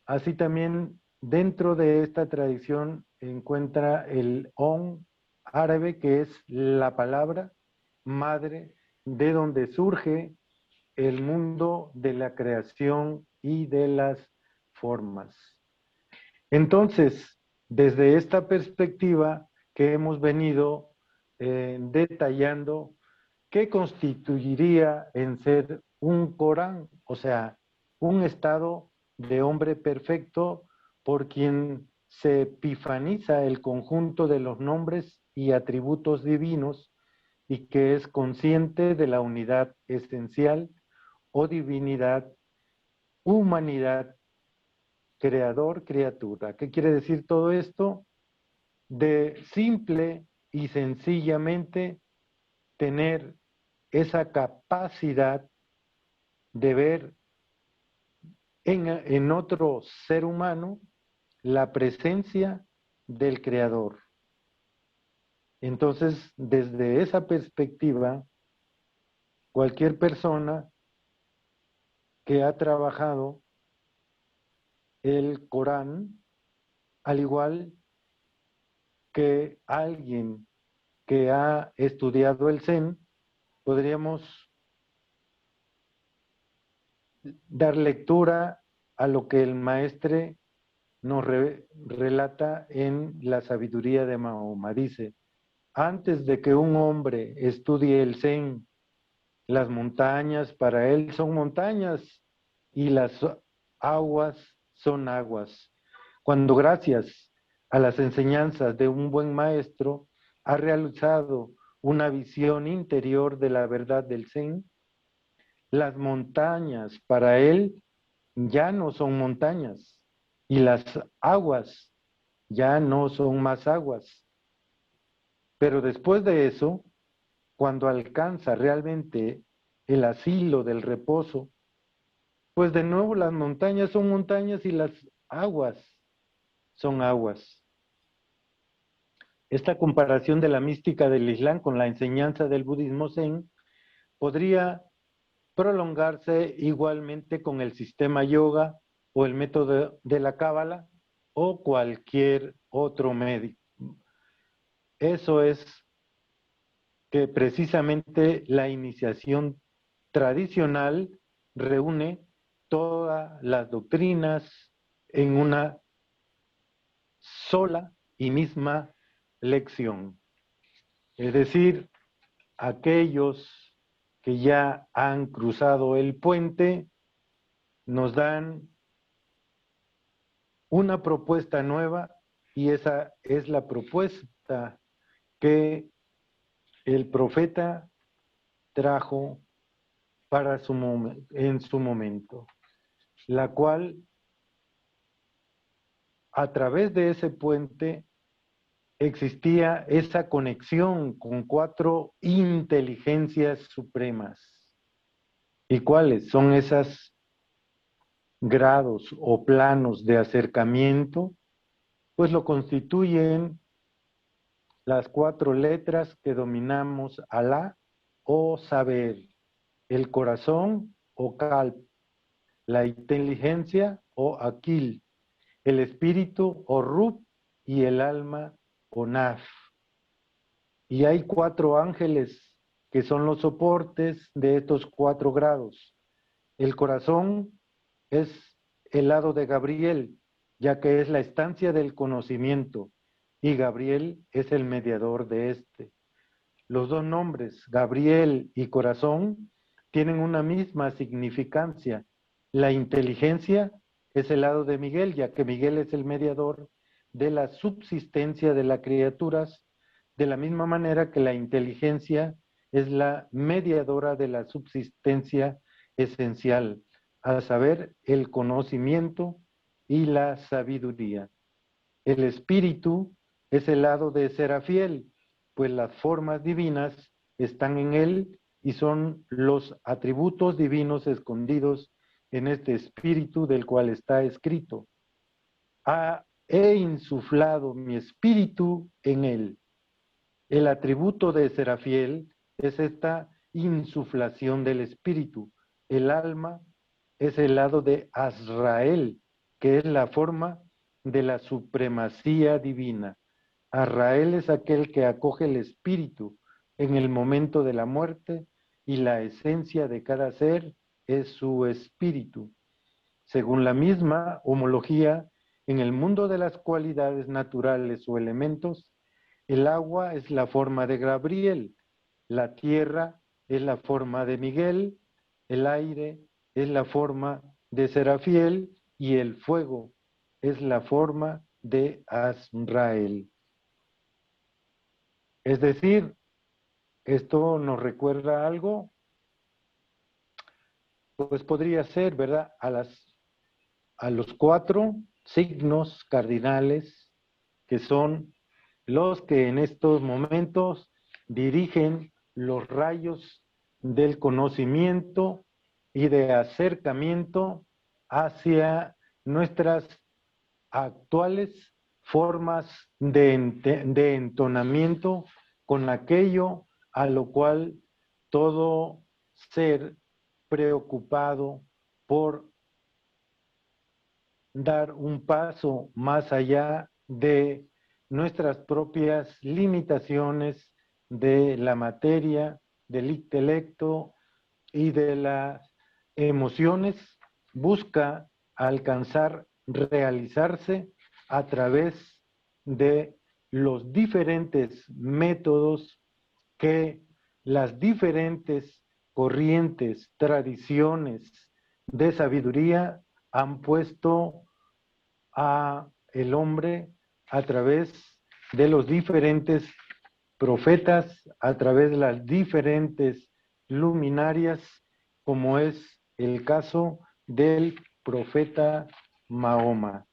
así también dentro de esta tradición encuentra el Om árabe, que es la palabra madre de donde surge el mundo de la creación y de las formas. Entonces, desde esta perspectiva que hemos venido detallando, ¿qué constituiría en ser un Corán? O sea, un estado de hombre perfecto por quien se epifaniza el conjunto de los nombres y atributos divinos y que es consciente de la unidad esencial o divinidad, humanidad, creador, criatura. ¿Qué quiere decir todo esto? De simple y sencillamente tener esa capacidad de ver en otro ser humano la presencia del creador. Entonces, desde esa perspectiva, cualquier persona que ha trabajado el Corán, al igual que alguien que ha estudiado el Zen, podríamos dar lectura a lo que el maestre nos relata en la sabiduría de Mahoma. Dice, antes de que un hombre estudie el Zen, las montañas para él son montañas y las aguas son aguas. Cuando gracias a las enseñanzas de un buen maestro ha realizado una visión interior de la verdad del Zen, las montañas para él ya no son montañas y las aguas ya no son más aguas. Pero después de eso, cuando alcanza realmente el asilo del reposo, pues de nuevo las montañas son montañas y las aguas son aguas. Esta comparación de la mística del Islam con la enseñanza del budismo Zen podría prolongarse igualmente con el sistema yoga o el método de la cábala o cualquier otro médico. Eso es que precisamente la iniciación tradicional reúne todas las doctrinas en una sola y misma lección. Es decir, aquellos que ya han cruzado el puente nos dan una propuesta nueva, y esa es la propuesta que el profeta trajo para en su momento, la cual a través de ese puente existía esa conexión con 4 inteligencias supremas. ¿Y cuáles son esos grados o planos de acercamiento? Pues lo constituyen las 4 letras que dominamos: Alá o saber, el corazón o Qalb, la inteligencia o Akil, el espíritu o Rub y el alma o Naf. Y hay 4 ángeles que son los soportes de estos 4 grados. El corazón es el lado de Gabriel, ya que es la estancia del conocimiento, y Gabriel es el mediador de este. Los 2 nombres, Gabriel y corazón, tienen una misma significancia. La inteligencia es el lado de Miguel, ya que Miguel es el mediador de la subsistencia de las criaturas, de la misma manera que la inteligencia es la mediadora de la subsistencia esencial, a saber, el conocimiento y la sabiduría. El espíritu es el lado de Serafiel, pues las formas divinas están en él y son los atributos divinos escondidos en este espíritu del cual está escrito: he insuflado mi espíritu en él. El atributo de Serafiel es esta insuflación del espíritu. El alma es el lado de Azrael, que es la forma de la supremacía divina. Azrael es aquel que acoge el espíritu en el momento de la muerte, y la esencia de cada ser es su espíritu. Según la misma homología, en el mundo de las cualidades naturales o elementos, el agua es la forma de Gabriel, la tierra es la forma de Miguel, el aire es la forma de Serafiel y el fuego es la forma de Azrael. Es decir, esto nos recuerda algo, pues podría ser, ¿verdad?, a los 4 signos cardinales que son los que en estos momentos dirigen los rayos del conocimiento y de acercamiento hacia nuestras actuales formas de entonamiento con aquello a lo cual todo ser preocupado por dar un paso más allá de nuestras propias limitaciones de la materia, del intelecto y de las emociones, busca alcanzar, realizarse a través de los diferentes métodos que las diferentes corrientes, tradiciones de sabiduría han puesto a el hombre a través de los diferentes profetas, a través de las diferentes luminarias, como es el caso del profeta Mahoma.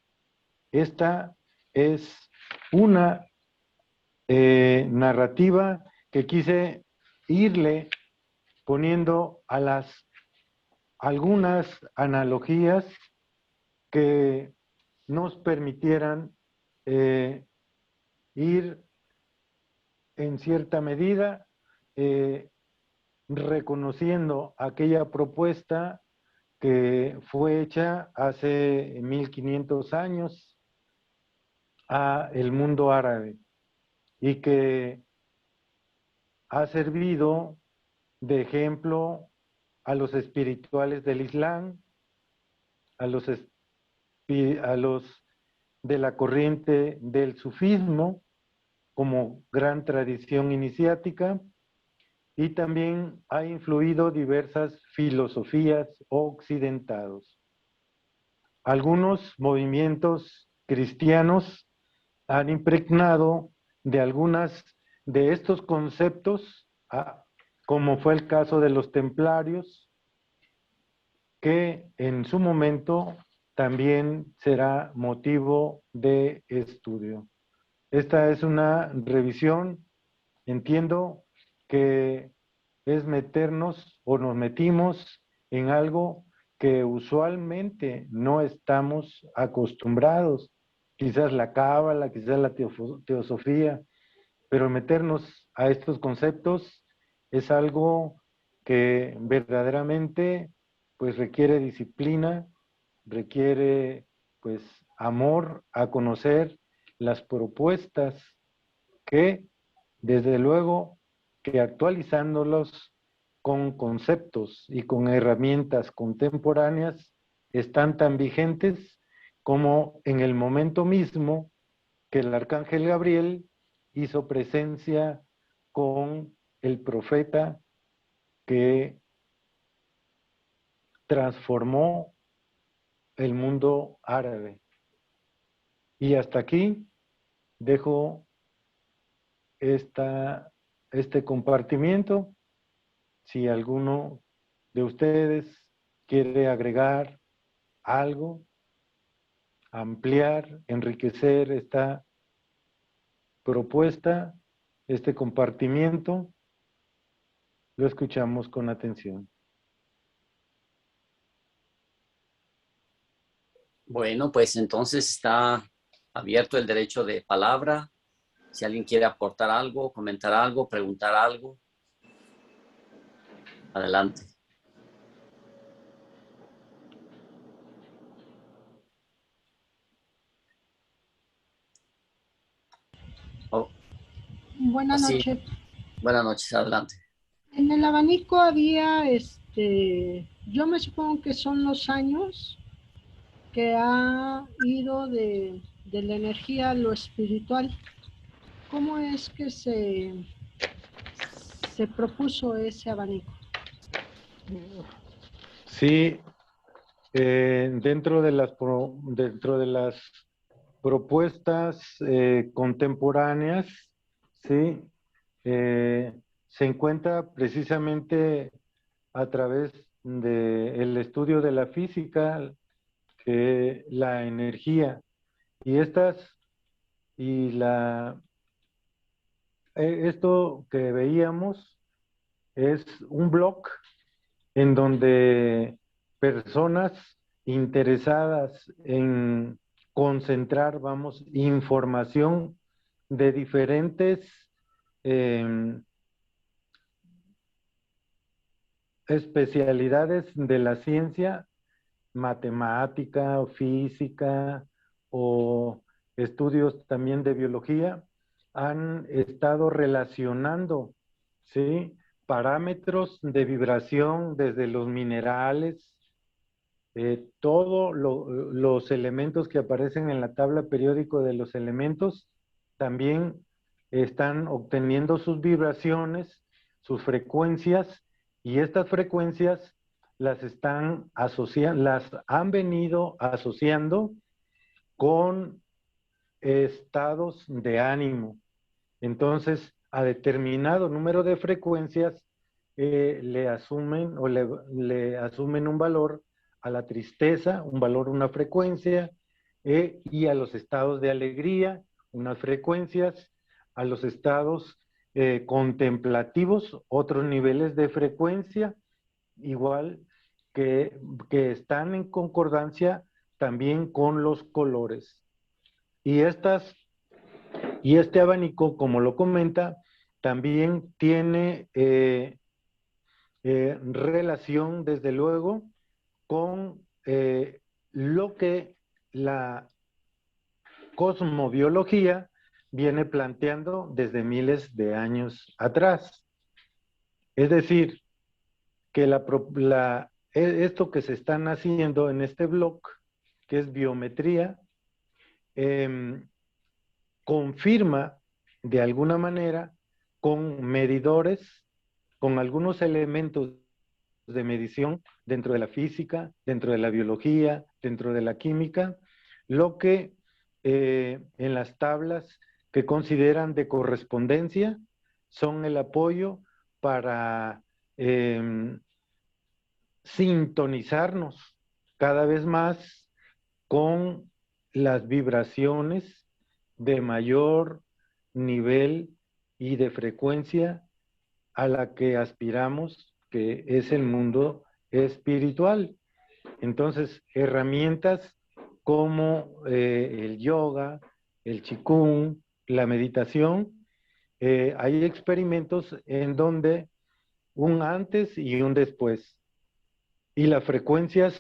Esta es una narrativa que quise irle poniendo a algunas analogías que nos permitieran ir en cierta medida reconociendo aquella propuesta que fue hecha hace 1500 años a el mundo árabe y que ha servido de ejemplo a los espirituales del Islam, a los de la corriente del sufismo como gran tradición iniciática, y también ha influido diversas filosofías occidentales. Algunos movimientos cristianos han impregnado de algunas de estos conceptos, como fue el caso de los templarios, que en su momento también será motivo de estudio. Esta es una revisión, entiendo que es meternos o nos metimos en algo que usualmente no estamos acostumbrados, quizás la cábala, quizás la teosofía, pero meternos a estos conceptos es algo que verdaderamente pues requiere disciplina, requiere pues amor a conocer las propuestas que desde luego que actualizándolos con conceptos y con herramientas contemporáneas están tan vigentes como en el momento mismo que el arcángel Gabriel hizo presencia con el profeta que transformó el mundo árabe. Y hasta aquí dejo este compartimiento. Si alguno de ustedes quiere agregar algo, ampliar, enriquecer esta propuesta, este compartimiento, lo escuchamos con atención. Bueno, pues entonces está abierto el derecho de palabra. Si alguien quiere aportar algo, comentar algo, preguntar algo, adelante. Oh, Buenas sí, noches. buenas noches, adelante. En el abanico había, yo me supongo que son los años que ha ido de la energía a lo espiritual. ¿Cómo es que se propuso ese abanico? Sí, dentro de las propuestas contemporáneas, sí, se encuentra precisamente a través del estudio de la física, la energía y esto que veíamos es un blog en donde personas interesadas en concentrar, vamos, información de diferentes eh, especialidades de la ciencia, matemática o física o estudios también de biología, han estado relacionando, ¿sí?, parámetros de vibración desde los minerales, todos los elementos que aparecen en la tabla periódica de los elementos también están obteniendo sus vibraciones, sus frecuencias, y estas frecuencias las están asociando, las han venido asociando con estados de ánimo. Entonces, a determinado número de frecuencias le asumen o le asumen un valor a la tristeza, un valor, una frecuencia, y a los estados de alegría, unas frecuencias, a los estados contemplativos, otros niveles de frecuencia, igual que están en concordancia también con los colores. Y este abanico, como lo comenta, también tiene relación, desde luego, con lo que la cosmobiología viene planteando desde miles de años atrás. Es decir, que esto que se están haciendo en este blog, que es biometría, confirma de alguna manera con medidores, con algunos elementos de medición dentro de la física, dentro de la biología, dentro de la química, lo que en las tablas que consideran de correspondencia son el apoyo para sintonizarnos cada vez más con las vibraciones de mayor nivel y de frecuencia a la que aspiramos, que es el mundo espiritual. Entonces, herramientas como el yoga, el qigong, la meditación, hay experimentos en donde un antes y un después. Y las frecuencias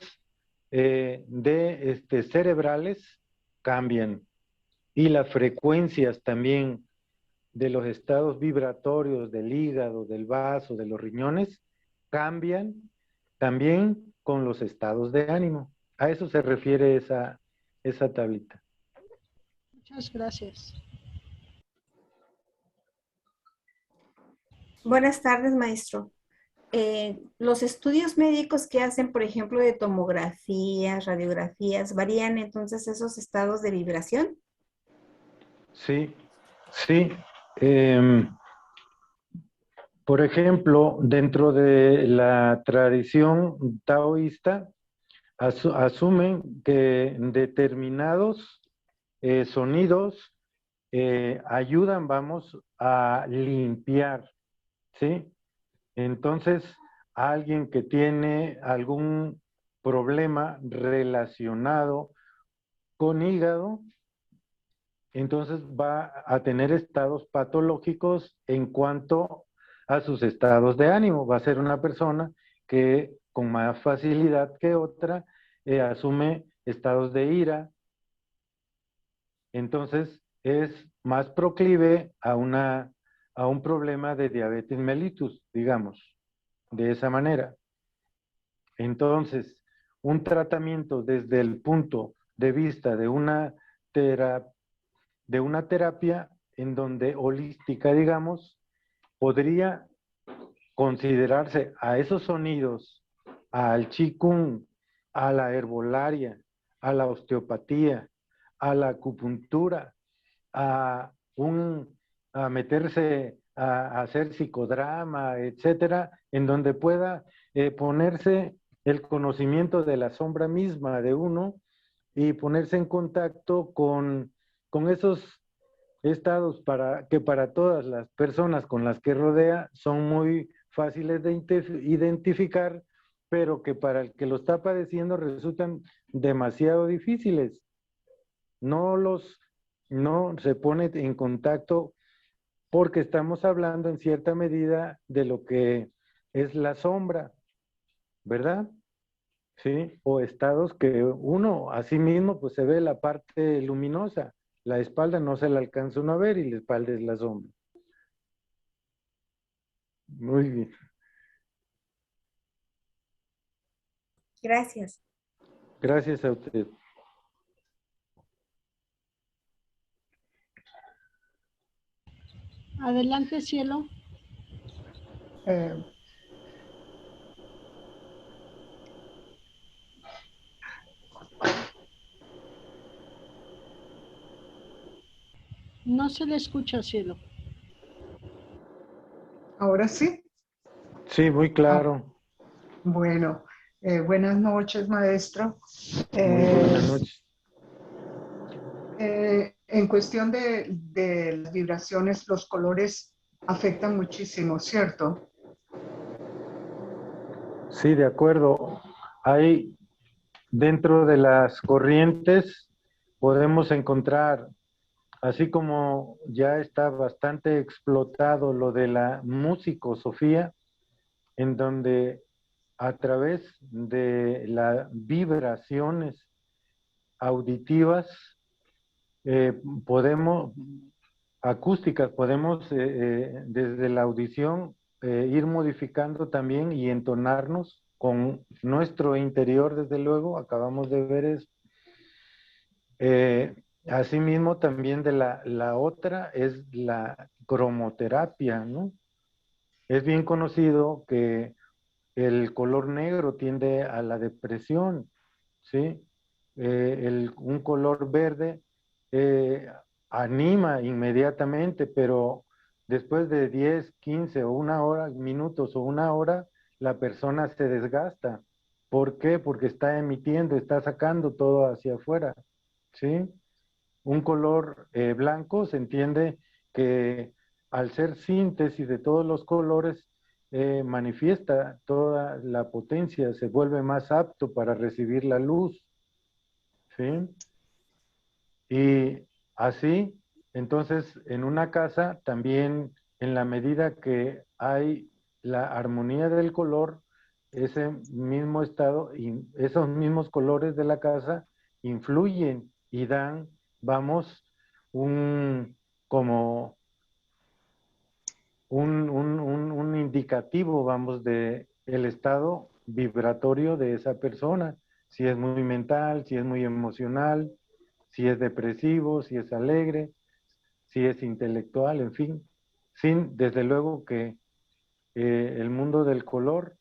cerebrales cambian. Y las frecuencias también de los estados vibratorios del hígado, del vaso, de los riñones, cambian también con los estados de ánimo. A eso se refiere esa tablita. Muchas gracias. Buenas tardes, maestro. Los estudios médicos que hacen, por ejemplo, de tomografías, radiografías, ¿varían entonces esos estados de vibración? Sí, sí. Por ejemplo, dentro de la tradición taoísta, asumen que determinados sonidos ayudan, vamos, a limpiar, ¿sí? Entonces, alguien que tiene algún problema relacionado con hígado, entonces va a tener estados patológicos en cuanto a sus estados de ánimo. Va a ser una persona que con más facilidad que otra asume estados de ira. Entonces es más proclive a un problema de diabetes mellitus, digamos, de esa manera. Entonces, un tratamiento desde el punto de vista de una terapia en donde holística, digamos, podría considerarse a esos sonidos, al qigong, a la herbolaria, a la osteopatía, a la acupuntura, a meterse a hacer psicodrama, etcétera, en donde pueda ponerse el conocimiento de la sombra misma de uno y ponerse en contacto con esos estados que para todas las personas con las que rodea son muy fáciles de identificar, pero que para el que lo está padeciendo resultan demasiado difíciles. No se pone en contacto porque estamos hablando en cierta medida de lo que es la sombra, ¿verdad? Sí, o estados que uno a sí mismo pues se ve la parte luminosa, la espalda no se la alcanza uno a ver y la espalda es la sombra. Muy bien. Gracias. Gracias a usted. Adelante, cielo. No se le escucha, cielo. ¿Ahora sí? Sí, muy claro. Bueno, buenas noches, maestro. Muy buenas noches. En cuestión de las vibraciones, los colores afectan muchísimo, ¿cierto? Sí, de acuerdo. Hay dentro de las corrientes podemos encontrar, así como ya está bastante explotado lo de la musicosofía, en donde a través de las vibraciones auditivas acústicas, podemos desde la audición ir modificando también y entonarnos con nuestro interior, desde luego, acabamos de ver eso. Asimismo, también de la otra es la cromoterapia, ¿no? Es bien conocido que el color negro tiende a la depresión, ¿sí? Un color verde eh, anima inmediatamente, pero después de 10, 15 o una hora, minutos o una hora, la persona se desgasta. ¿Por qué? Porque está emitiendo, está sacando todo hacia afuera, ¿sí? Un color blanco se entiende que al ser síntesis de todos los colores, manifiesta toda la potencia, se vuelve más apto para recibir la luz, ¿sí? Y así, entonces, en una casa también, en la medida que hay la armonía del color, ese mismo estado y esos mismos colores de la casa influyen y dan, vamos, un como un indicativo, vamos, de el estado vibratorio de esa persona, si es muy mental, si es muy emocional, si es depresivo, si es alegre, si es intelectual, en fin, sin, desde luego que el mundo del color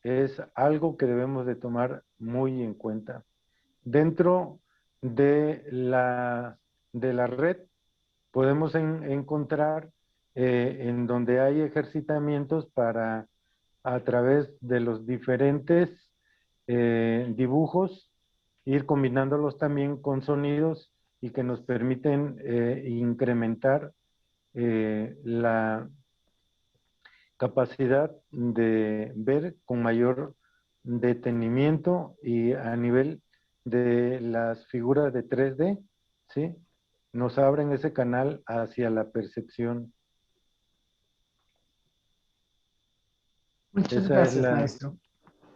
es algo que debemos de tomar muy en cuenta. Dentro de la red podemos encontrar en donde hay ejercitamientos para, a través de los diferentes dibujos, ir combinándolos también con sonidos y que nos permiten incrementar la capacidad de ver con mayor detenimiento y a nivel de las figuras de 3D, ¿sí? Nos abren ese canal hacia la percepción. Muchas Esa es gracias, la... maestro.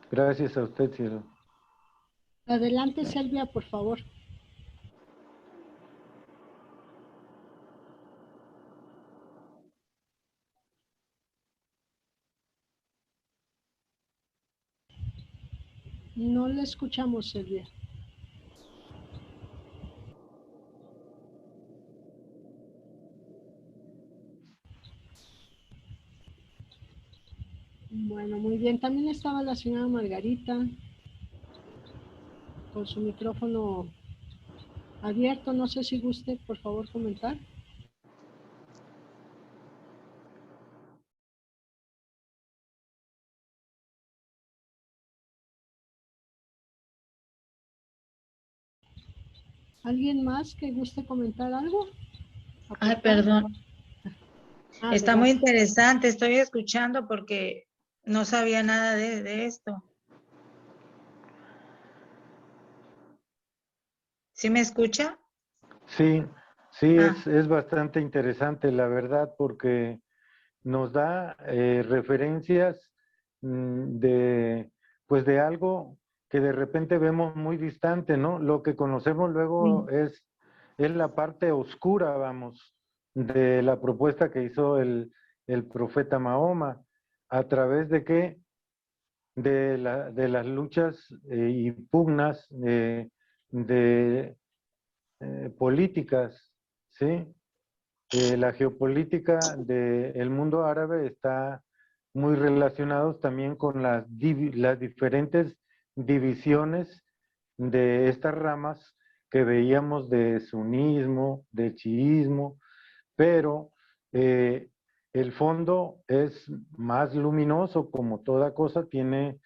Gracias a usted, Cielo. Adelante, Selvia, por favor. No le escuchamos, Selvia. Bueno, muy bien. También estaba la señora Margarita con su micrófono abierto. No sé si guste, por favor, comentar. ¿Alguien más que guste comentar algo? Ay, ¿Aportar? perdón. Está muy Adelante. interesante. Estoy escuchando porque no sabía nada de esto. ¿Sí me escucha? Sí, sí, Ah, es bastante interesante, la verdad, porque nos da referencias de, pues de algo que de repente vemos muy distante, ¿no? Lo que conocemos luego sí. es la parte oscura, vamos, de la propuesta que hizo el profeta Mahoma, a través de qué, de las luchas y pugnas de políticas, ¿sí? La geopolítica del mundo árabe está muy relacionados también con las diferentes divisiones de estas ramas que veíamos de sunismo, de chiismo, pero eh, el fondo es más luminoso, como toda cosa tiene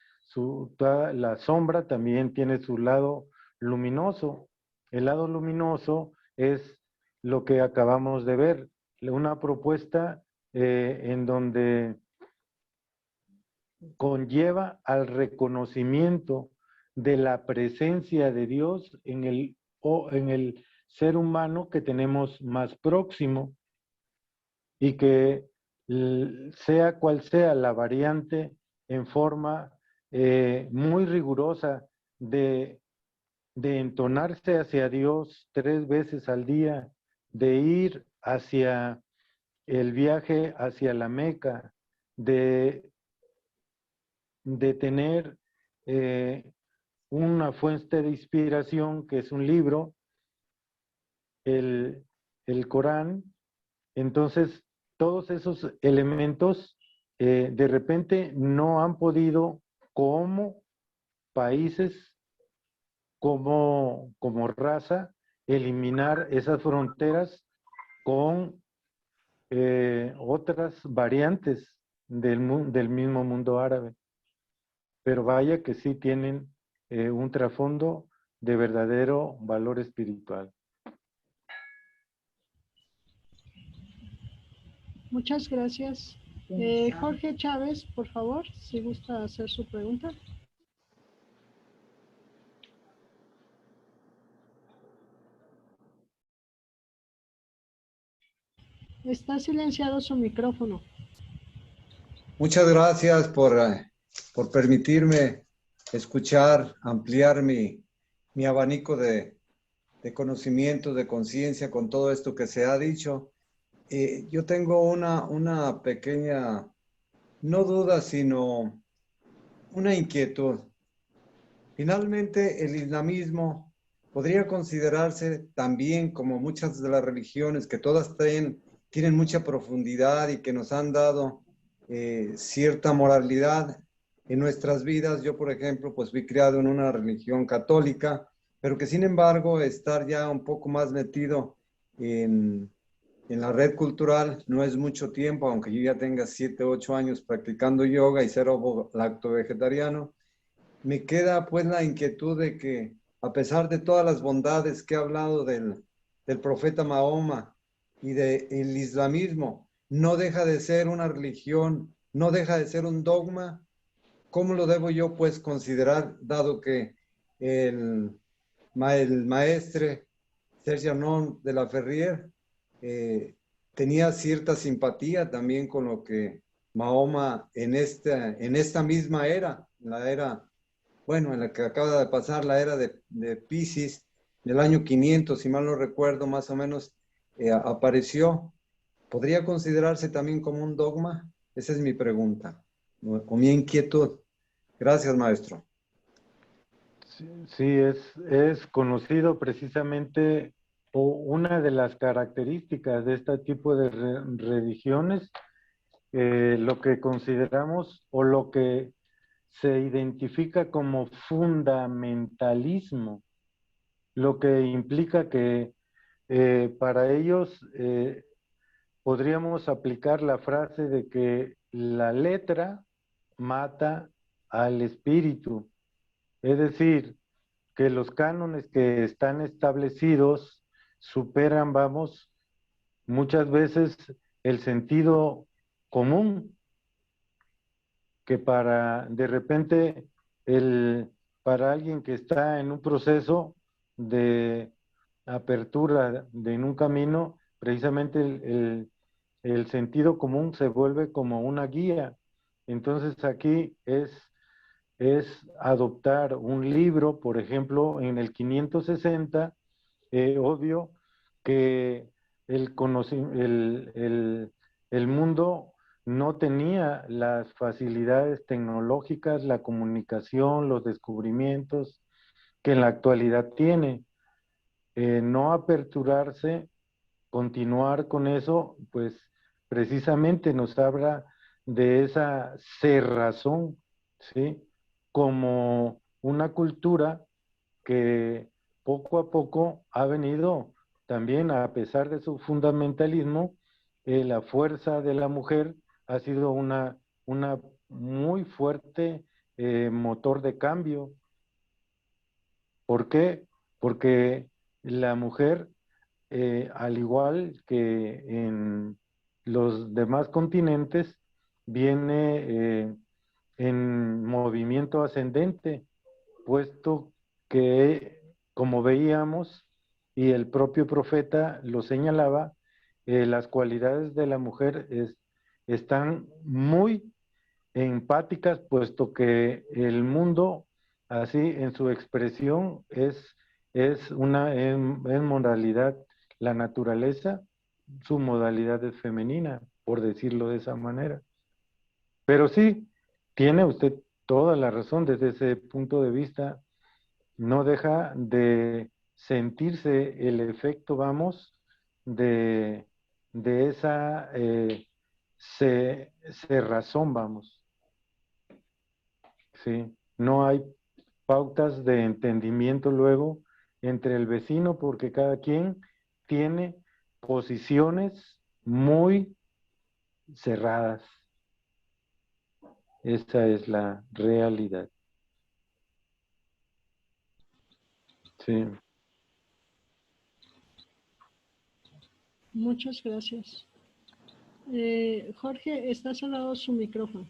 la sombra también tiene su lado luminoso. El lado luminoso es lo que acabamos de ver, una propuesta en donde conlleva al reconocimiento de la presencia de Dios en el ser humano que tenemos más próximo y que sea cual sea la variante en forma muy rigurosa de entonarse hacia Dios 3 veces al día, de ir hacia el viaje hacia la Meca, de, de tener una fuente de inspiración que es un libro, el Corán. Entonces, todos esos elementos de repente no han podido, como países, como raza, eliminar esas fronteras con otras variantes del mismo mundo árabe. Pero vaya que sí tienen un trasfondo de verdadero valor espiritual. Muchas gracias. Jorge Chávez, por favor, si gusta hacer su pregunta. Está silenciado su micrófono. Muchas gracias por permitirme escuchar, ampliar mi abanico de conocimiento, de conciencia con todo esto que se ha dicho. Yo tengo una pequeña, no duda, sino una inquietud. Finalmente, el islamismo podría considerarse también, como muchas de las religiones, que todas tienen mucha profundidad y que nos han dado cierta moralidad en nuestras vidas. Yo, por ejemplo, pues fui criado en una religión católica, pero que sin embargo estar ya un poco más metido en la red cultural no es mucho tiempo, aunque yo ya tenga 7, 8 años practicando yoga y ser lacto vegetariano. Me queda pues la inquietud de que, a pesar de todas las bondades que he hablado del profeta Mahoma y del islamismo, no deja de ser una religión, no deja de ser un dogma. ¿Cómo lo debo yo pues considerar, dado que el maestre Serge Arnaud de la Ferrier tenía cierta simpatía también con lo que Mahoma en esta misma era, la era, bueno, en la que acaba de pasar, la era de Piscis, del año 500, si mal no recuerdo, más o menos, apareció? ¿Podría considerarse también como un dogma? Esa es mi pregunta, o mi inquietud. Gracias, maestro. Sí, es conocido precisamente, o una de las características de este tipo de religiones, lo que consideramos o lo que se identifica como fundamentalismo, lo que implica que para ellos podríamos aplicar la frase de que la letra mata al espíritu. Es decir, que los cánones que están establecidos superan, vamos, muchas veces el sentido común, que de repente, para alguien que está en un proceso de apertura en un camino, precisamente el sentido común se vuelve como una guía. Entonces aquí es adoptar un libro, por ejemplo, en el 560, obvio que el mundo no tenía las facilidades tecnológicas, la comunicación, los descubrimientos que en la actualidad tiene. No aperturarse, continuar con eso, pues precisamente nos habla de esa cerrazón, ¿sí? Como una cultura que poco a poco ha venido también, a pesar de su fundamentalismo, la fuerza de la mujer ha sido una muy fuerte motor de cambio. ¿Por qué? Porque la mujer, al igual que en los demás continentes, viene en movimiento ascendente, puesto que, como veíamos, y el propio profeta lo señalaba, las cualidades de la mujer están muy empáticas, puesto que el mundo, así en su expresión, es modalidad, la naturaleza, su modalidad es femenina, por decirlo de esa manera. Pero sí, tiene usted toda la razón desde ese punto de vista. No deja de sentirse el efecto, vamos, de esa cerrazón, vamos. Sí, no hay pautas de entendimiento luego entre el vecino porque cada quien tiene posiciones muy cerradas. Esa es la realidad. Sí. Muchas gracias. Jorge, está cerrado su micrófono.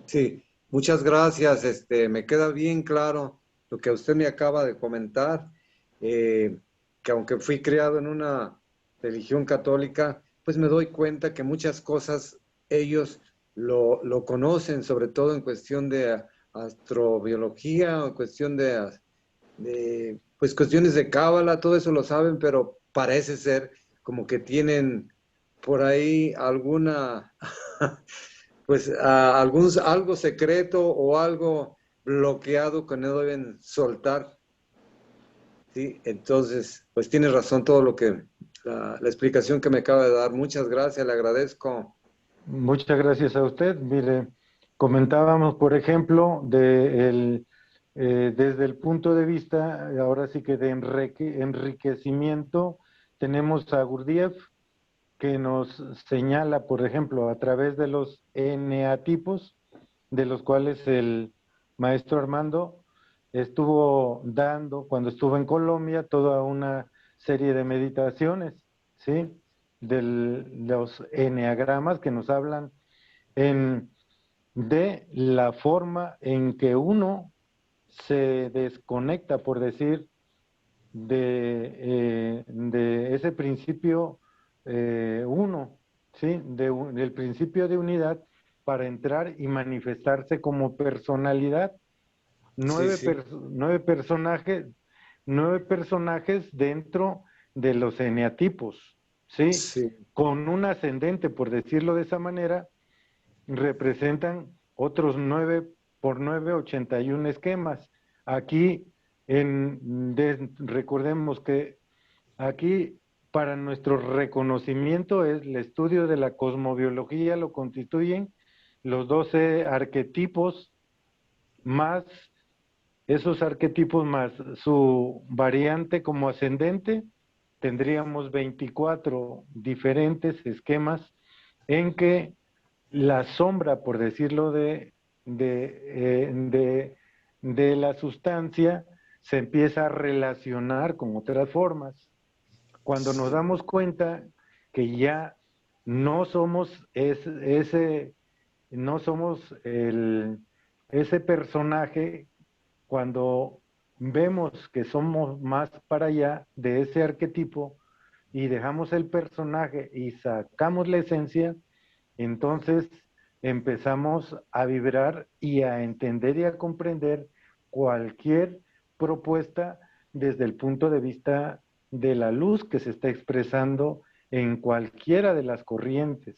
Sí, muchas gracias. Me queda bien claro lo que usted me acaba de comentar, que aunque fui criado en una religión católica, pues me doy cuenta que muchas cosas ellos lo conocen, sobre todo en cuestión de astrobiología, o en cuestión de pues cuestiones de cábala, todo eso lo saben, pero parece ser como que tienen por ahí alguna pues algo secreto o algo bloqueado que no deben soltar. ¿Sí? Entonces, pues tiene razón todo lo que, la explicación que me acaba de dar. Muchas gracias, le agradezco. Muchas gracias a usted. Mire, comentábamos, por ejemplo, desde el punto de vista, ahora sí que de enriquecimiento, tenemos a Gurdjieff, que nos señala, por ejemplo, a través de los eneatipos, de los cuales el maestro Armando estuvo dando, cuando estuvo en Colombia, toda una serie de meditaciones, ¿sí? De los eneagramas que nos hablan de la forma en que uno se desconecta, por decir, de ese principio uno, ¿sí? Del principio de unidad para entrar y manifestarse como personalidad. Sí, sí. Nueve personajes dentro de los eneatipos, ¿sí? Sí, Con un ascendente, por decirlo de esa manera, representan otros 9 por 9, 81 esquemas. Aquí, recordemos que aquí para nuestro reconocimiento es el estudio de la cosmobiología, lo constituyen los 12 arquetipos más esos arquetipos más su variante como ascendente, tendríamos 24 diferentes esquemas en que la sombra, por decirlo de la sustancia, se empieza a relacionar con otras formas. Cuando nos sí, damos cuenta que ya no somos no somos ese personaje, cuando vemos que somos más para allá de ese arquetipo y dejamos el personaje y sacamos la esencia, entonces empezamos a vibrar y a entender y a comprender cualquier propuesta desde el punto de vista de la luz que se está expresando en cualquiera de las corrientes,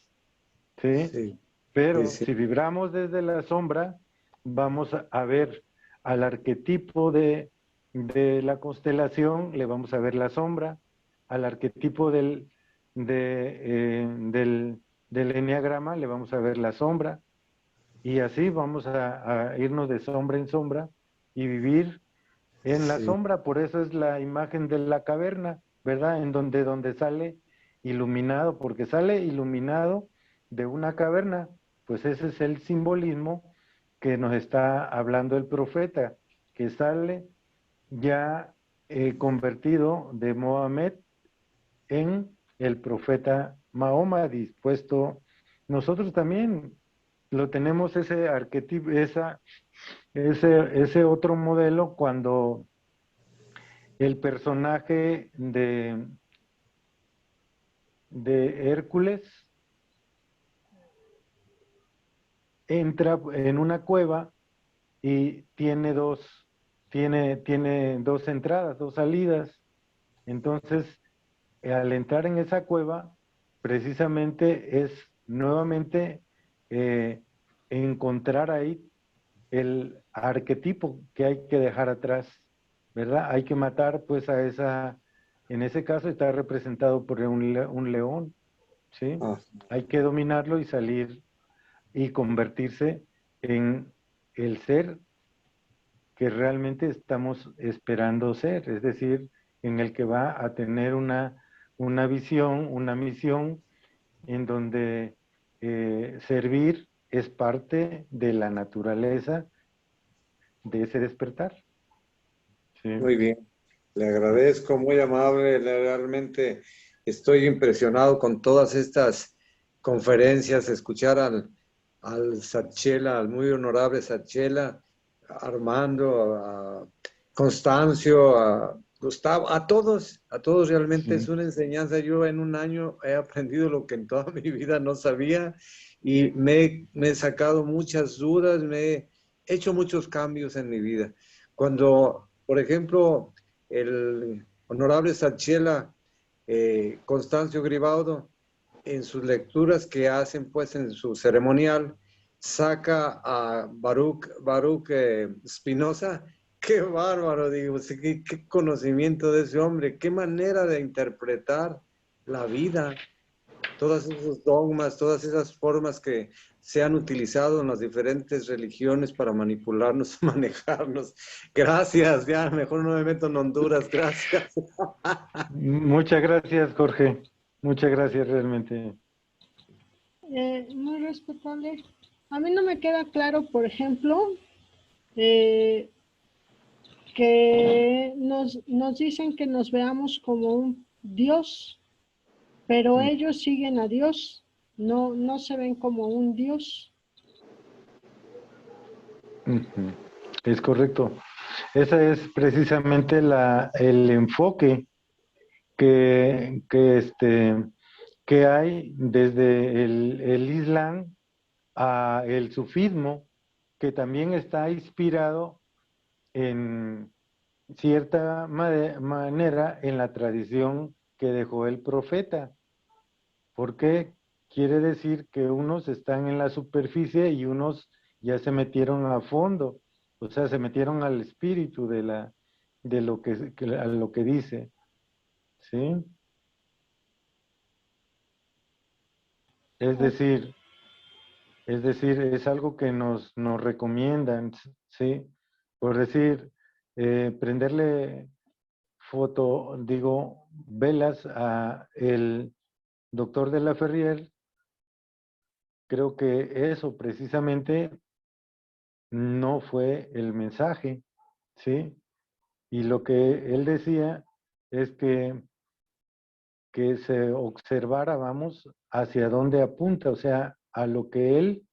¿sí? sí, sí, Pero sí, si vibramos desde la sombra, vamos a ver al arquetipo de la constelación, le vamos a ver la sombra, al arquetipo del eneagrama, le vamos a ver la sombra, y así vamos a irnos de sombra en sombra y vivir en la sí, sombra. Por eso es la imagen de la caverna, ¿verdad? En donde sale iluminado, porque sale iluminado de una caverna. Pues ese es el simbolismo que nos está hablando el profeta, que sale ya convertido de Mohamed en el profeta Mahoma, dispuesto. Nosotros también lo tenemos ese arquetipo, ese otro modelo cuando el personaje de Hércules entra en una cueva y tiene tiene dos entradas, dos salidas. Entonces, al entrar en esa cueva, precisamente es nuevamente encontrar ahí el arquetipo que hay que dejar atrás. ¿verdad? Hay que matar pues a esa, en ese caso está representado por un león, ¿sí? Ah, Hay que dominarlo y salir y convertirse en el ser que realmente estamos esperando ser, es decir, en el que va a tener una visión, una misión en donde servir es parte de la naturaleza de ese despertar. Sí. muy bien. Le agradezco, muy amable. Realmente estoy impresionado con todas estas conferencias, escuchar al Satchela, al muy honorable Satchela, a Armando, a Constancio, a Gustavo, a todos realmente es Sí. una enseñanza. Yo en un año he aprendido lo que en toda mi vida no sabía y me he sacado muchas dudas, me he hecho muchos cambios en mi vida. Cuando, por ejemplo, el honorable Satchela Constancio Gribaudo, en sus lecturas que hacen pues en su ceremonial, saca a Baruch Spinoza. Qué bárbaro, digo, sí, qué conocimiento de ese hombre, qué manera de interpretar la vida, todos esos dogmas, todas esas formas que se han utilizado en las diferentes religiones para manipularnos, manejarnos. Gracias, ya mejor no me meto en Honduras, gracias. Muchas gracias, Jorge. Muchas gracias realmente. Muy respetable. A mí no me queda claro, por ejemplo, que nos dicen que nos veamos como un Dios, pero ellos siguen a Dios, no se ven como un Dios. Ujú. Es correcto. Ese es precisamente el enfoque que hay desde el Islam a el sufismo, que también está inspirado en cierta manera en la tradición que dejó el profeta, porque quiere decir que unos están en la superficie y unos ya se metieron a fondo, o sea, se metieron al espíritu de a lo que dice, ¿sí? Es decir, es algo que nos recomiendan, ¿sí? Por decir, prenderle velas a el doctor de la Ferrier, creo que eso precisamente no fue el mensaje, ¿sí? Y lo que él decía es que se observara, vamos, hacia dónde apunta, o sea, a lo que él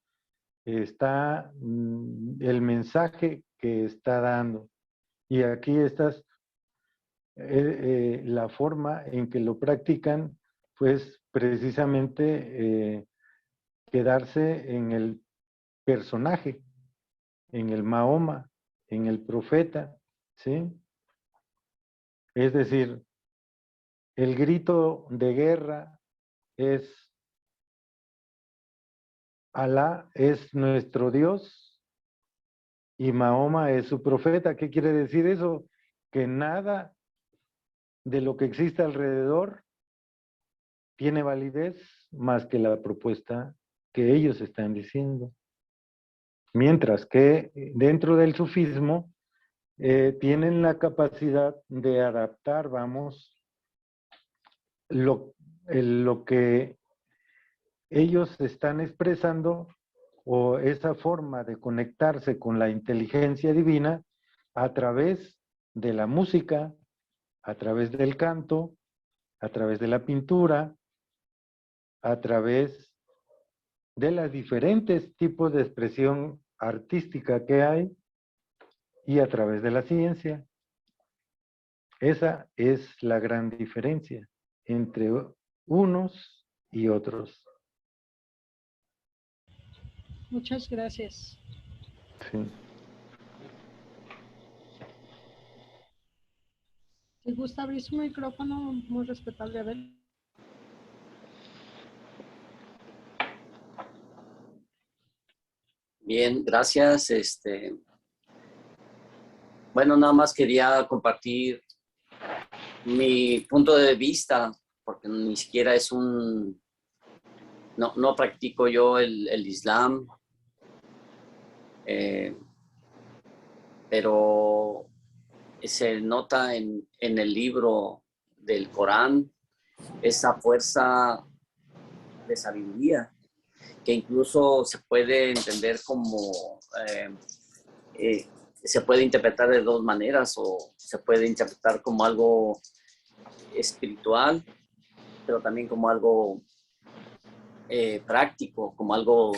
está, el mensaje que está dando. Y aquí estás, la forma en que lo practican, pues precisamente quedarse en el personaje, en el Mahoma, en el profeta, ¿sí? Es decir, el grito de guerra es Alá es nuestro Dios y Mahoma es su profeta. ¿Qué quiere decir eso? Que nada de lo que existe alrededor tiene validez más que la propuesta que ellos están diciendo. Mientras que dentro del sufismo tienen la capacidad de adaptar, vamos, lo que ellos están expresando o esa forma de conectarse con la inteligencia divina a través de la música, a través del canto, a través de la pintura, a través de los diferentes tipos de expresión artística que hay y a través de la ciencia. Esa es la gran diferencia entre unos y otros. Muchas gracias. Sí. Si gusta abrir su micrófono, muy respetable, a ver. Bien, gracias. Bueno, nada más quería compartir mi punto de vista, porque ni siquiera es un... No practico yo el Islam, pero se nota en el libro del Corán esa fuerza de sabiduría, que incluso se puede entender como... se puede interpretar de dos maneras, o se puede interpretar como algo espiritual, pero también como algo práctico, como algo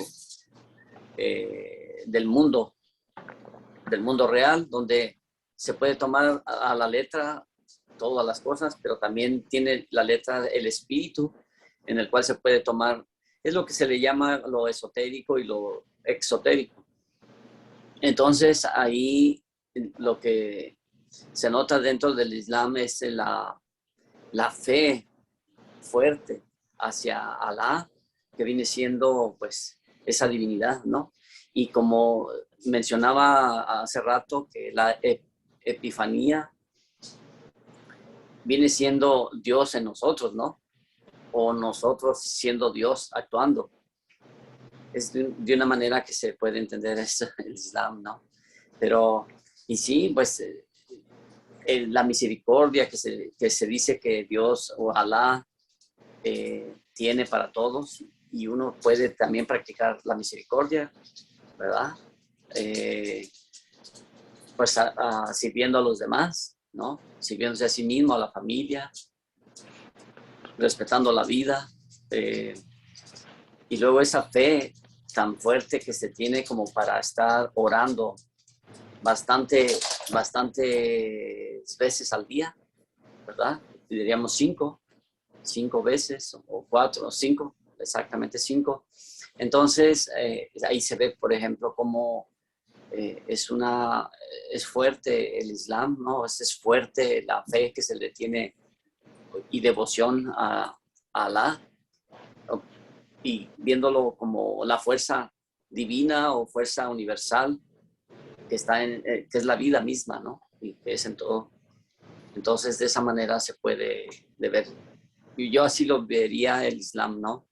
del mundo real, donde se puede tomar a la letra todas las cosas, pero también tiene la letra el espíritu, en el cual se puede tomar, es lo que se le llama lo esotérico y lo exotérico. Entonces ahí lo que se nota dentro del Islam es la fe fuerte hacia Alá, que viene siendo pues esa divinidad, ¿no? Y como mencionaba hace rato, que la epifanía viene siendo Dios en nosotros, ¿no? O nosotros siendo Dios actuando. Es de una manera que se puede entender eso, el Islam, ¿no? Pero, y sí, pues la misericordia que se dice que Dios o Alá tiene para todos, y uno puede también practicar la misericordia, ¿verdad? Pues sirviendo a los demás, ¿no? Sirviéndose a sí mismo, a la familia, respetando la vida, y luego esa fe tan fuerte que se tiene como para estar orando bastantes veces al día, ¿verdad? Diríamos 5 veces, o 4 o 5, exactamente 5. Entonces, ahí se ve, por ejemplo, cómo es fuerte el Islam, ¿no? Es fuerte la fe que se le tiene y devoción a Alá, y viéndolo como la fuerza divina o fuerza universal que que es la vida misma, ¿no? Y que es en todo. Entonces, de esa manera se puede ver. Y yo así lo vería el Islam, ¿no?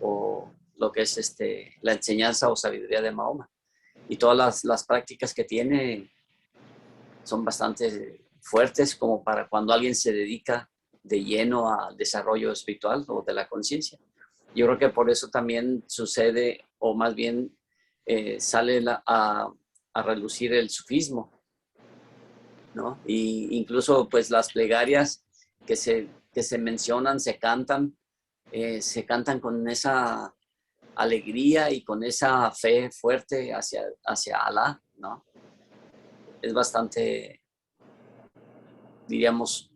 O lo que es la enseñanza o sabiduría de Mahoma. Y todas las prácticas que tiene son bastante fuertes, como para cuando alguien se dedica de lleno al desarrollo espiritual o de la conciencia. Yo creo que por eso también sucede, o más bien sale a relucir el sufismo, ¿no? Y incluso pues las plegarias que se mencionan, se cantan con esa alegría y con esa fe fuerte hacia Alá, ¿no? Es bastante, diríamos,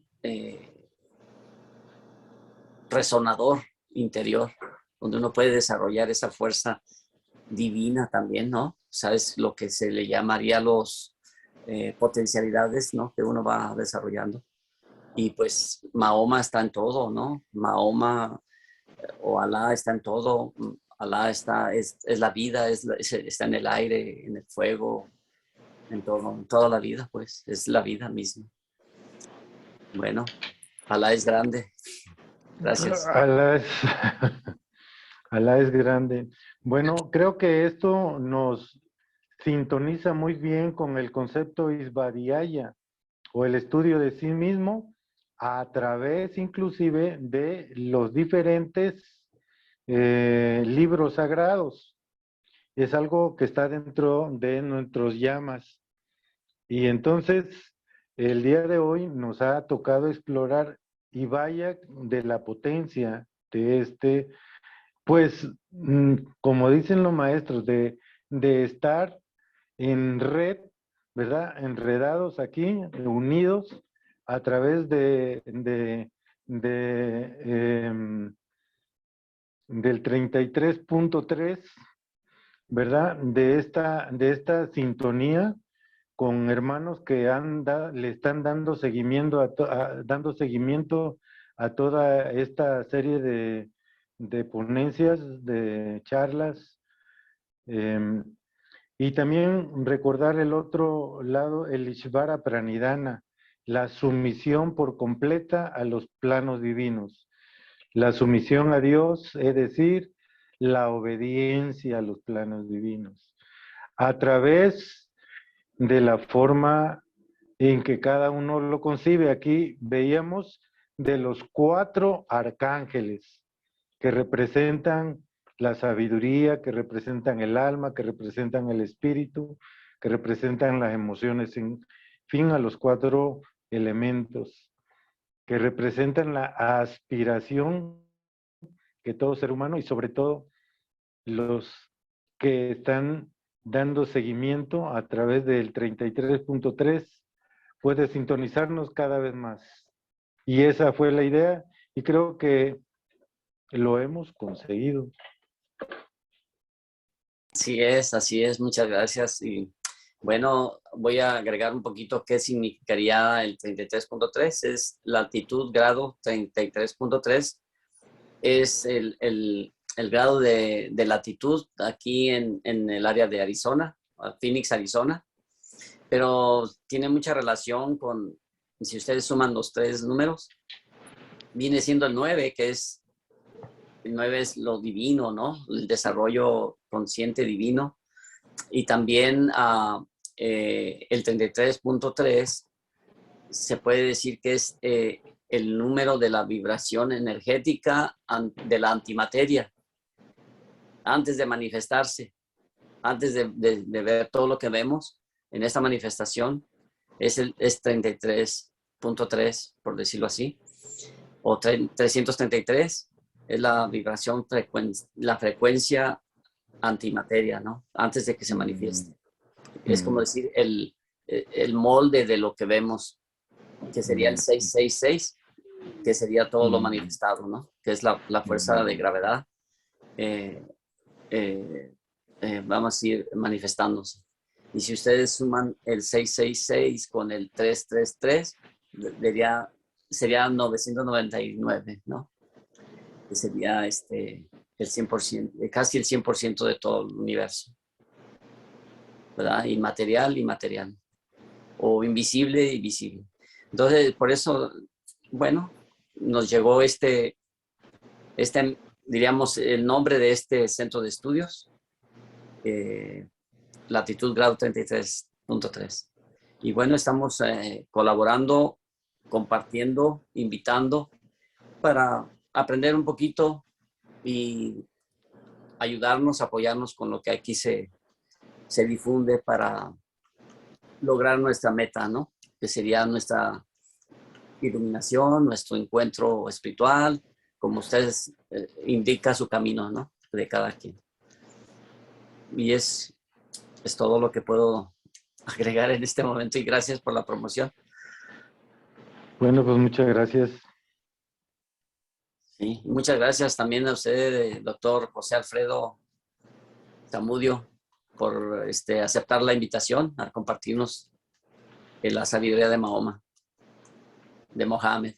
resonador interior, donde uno puede desarrollar esa fuerza divina también, ¿no? ¿Sabes? Lo que se le llamaría los potencialidades, ¿no? Que uno va desarrollando. Y pues Mahoma está en todo, ¿no? Mahoma o Alá está en todo. Alá es la vida, está en el aire, en el fuego, en todo, en toda la vida, pues, es la vida misma. Bueno, Alá es grande. Gracias. Alá es grande. Bueno, creo que esto nos sintoniza muy bien con el concepto Isbadiyaya, o el estudio de sí mismo a través inclusive de los diferentes libros sagrados. Es algo que está dentro de nuestros llamas. Y entonces, el día de hoy nos ha tocado explorar, y vaya de la potencia de pues, como dicen los maestros, de estar en red, ¿verdad? Enredados aquí, unidos a través del 33.3, ¿verdad? De esta sintonía con hermanos que le están dando seguimiento dando seguimiento a toda esta serie de ponencias, de charlas. Y también recordar el otro lado, el Ishvara Pranidhana, la sumisión por completa a los planos divinos. La sumisión a Dios, es decir, la obediencia a los planos divinos. A través de la forma en que cada uno lo concibe. Aquí veíamos de los 4 arcángeles que representan la sabiduría, que representan el alma, que representan el espíritu, que representan las emociones, en fin, a los 4 elementos, que representan la aspiración que todo ser humano, y sobre todo los que están dando seguimiento a través del 33.3, puede sintonizarnos cada vez más. Y esa fue la idea, y creo que lo hemos conseguido. Así es, muchas gracias. Y bueno, voy a agregar un poquito qué significaría el 33.3. Es latitud, grado 33.3. Es el grado de latitud aquí en el área de Arizona, Phoenix, Arizona. Pero tiene mucha relación con, si ustedes suman los 3 números, viene siendo el 9, que es, el 9 es lo divino, ¿no? El desarrollo consciente divino. Y también el 33.3 se puede decir que es el número de la vibración energética de la antimateria, antes de manifestarse, antes de ver todo lo que vemos en esta manifestación, es 33.3, por decirlo así, o 333, es la vibración, la frecuencia antimateria, ¿no? Antes de que se manifieste. Es como decir el molde de lo que vemos, que sería el 666, que sería todo lo manifestado, ¿no? Que es la fuerza de gravedad, vamos a ir manifestándose. Y si ustedes suman el 666 con el 333, sería 999, ¿no? Que sería el 100%, casi el 100% de todo el universo, ¿verdad? Inmaterial y material, o invisible y visible. Entonces, por eso, bueno, nos llegó diríamos, el nombre de este centro de estudios, latitud grado 33.3. Y bueno, estamos colaborando, compartiendo, invitando para aprender un poquito y ayudarnos, apoyarnos con lo que aquí se difunde para lograr nuestra meta, ¿no? Que sería nuestra iluminación, nuestro encuentro espiritual, como ustedes indica su camino, ¿no? De cada quien. Y es todo lo que puedo agregar en este momento, y gracias por la promoción. Bueno, pues muchas gracias. Sí, muchas gracias también a usted, doctor José Alfredo Zamudio, por aceptar la invitación a compartirnos la sabiduría de Mahoma, de Mohammed.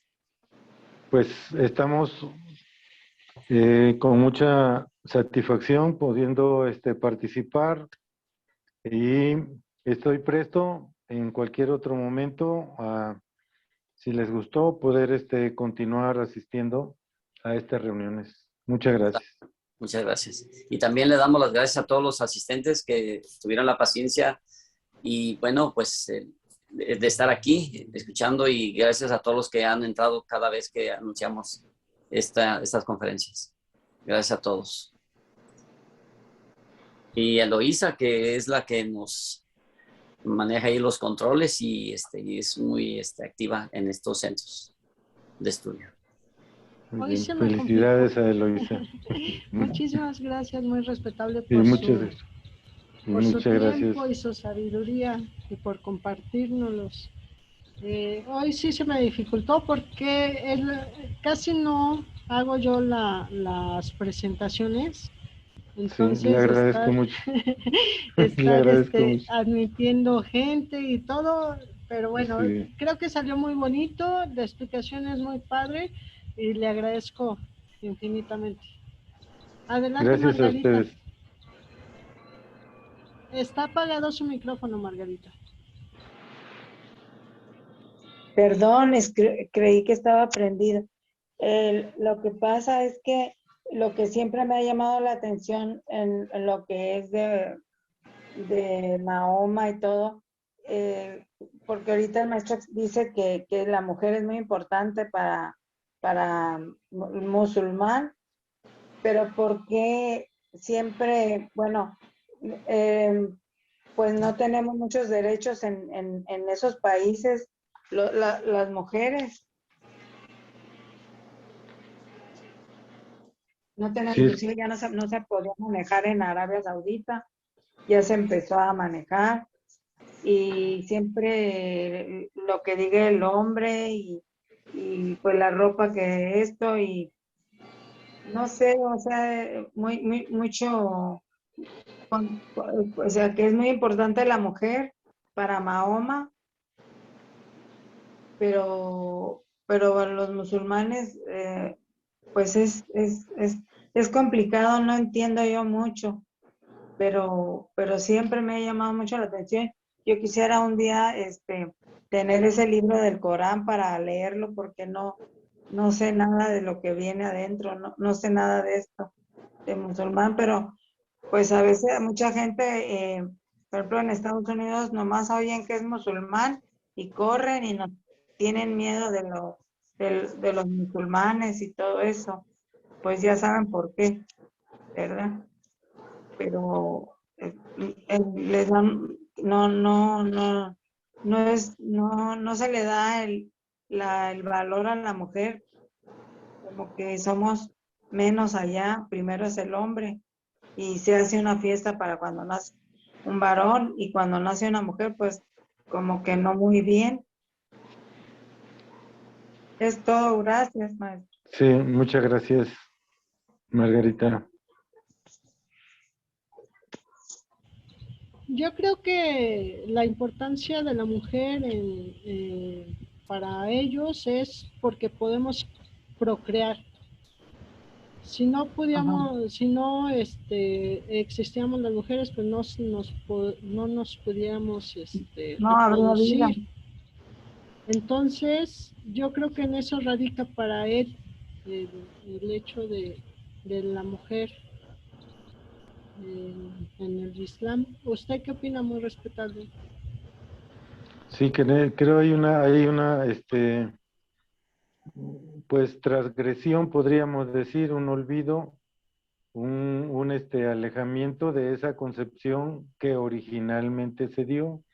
Pues estamos con mucha satisfacción pudiendo participar, y estoy presto en cualquier otro momento a, si les gustó, poder continuar asistiendo a estas reuniones. Muchas gracias. Muchas gracias. Y también le damos las gracias a todos los asistentes que tuvieron la paciencia y, bueno, pues de estar aquí escuchando, y gracias a todos los que han entrado cada vez que anunciamos estas conferencias. Gracias a todos. Y a Eloísa, que es la que nos maneja ahí los controles y es muy activa en estos centros de estudio. Muy Hoy bien. se me Felicidades complicó. a Eloísa. Muchísimas gracias, muy respetable Y por muchas su gracias. tiempo y su sabiduría y por compartirnoslos. Hoy sí se me dificultó porque casi no hago yo las presentaciones. Entonces, Sí, le agradezco mucho. Le estar agradezco mucho. admitiendo gente y todo, pero bueno, Sí. creo que salió muy bonito, la explicación es muy padre y le agradezco infinitamente. Adelante, Gracias a Margarita. ustedes. Está apagado su micrófono, Margarita. Perdón, creí que estaba prendido. Lo que pasa es que lo que siempre me ha llamado la atención en lo que es de Mahoma y todo, porque ahorita el maestro dice que la mujer es muy importante para el musulmán, pero ¿por qué siempre, bueno, pues no tenemos muchos derechos en esos países, las mujeres? No tenemos, Sí, inclusive ya no se podía manejar en Arabia Saudita, ya se empezó a manejar y siempre lo que diga el hombre y pues la ropa que esto y no sé, o sea, mucho, o sea, que es muy importante la mujer para Mahoma, pero los musulmanes, pues es complicado, no entiendo yo mucho, pero siempre me ha llamado mucho la atención. Yo quisiera un día tener ese libro del Corán para leerlo porque no sé nada de lo que viene adentro, no sé nada de esto, de musulmán, pero pues a veces mucha gente, por ejemplo en Estados Unidos, nomás oyen que es musulmán y corren y no tienen miedo de los musulmanes y todo eso. Pues ya saben por qué, ¿verdad? Pero les dan, no se le da el valor a la mujer, como que somos menos allá, primero es el hombre, y se hace una fiesta para cuando nace un varón, y cuando nace una mujer, pues como que no muy bien. Es todo, gracias, maestro. sí, muchas gracias, Margarita. Yo creo que la importancia de la mujer para ellos es porque podemos procrear. Si no pudiéramos, si no existíamos las mujeres, pues no nos pudiéramos No habría vida. reproducir. Entonces, yo creo que en eso radica para él el hecho de la mujer en el Islam. ¿Usted qué opina, muy respetable? Sí, creo hay una, pues transgresión, podríamos decir, un olvido, un alejamiento de esa concepción que originalmente se dio,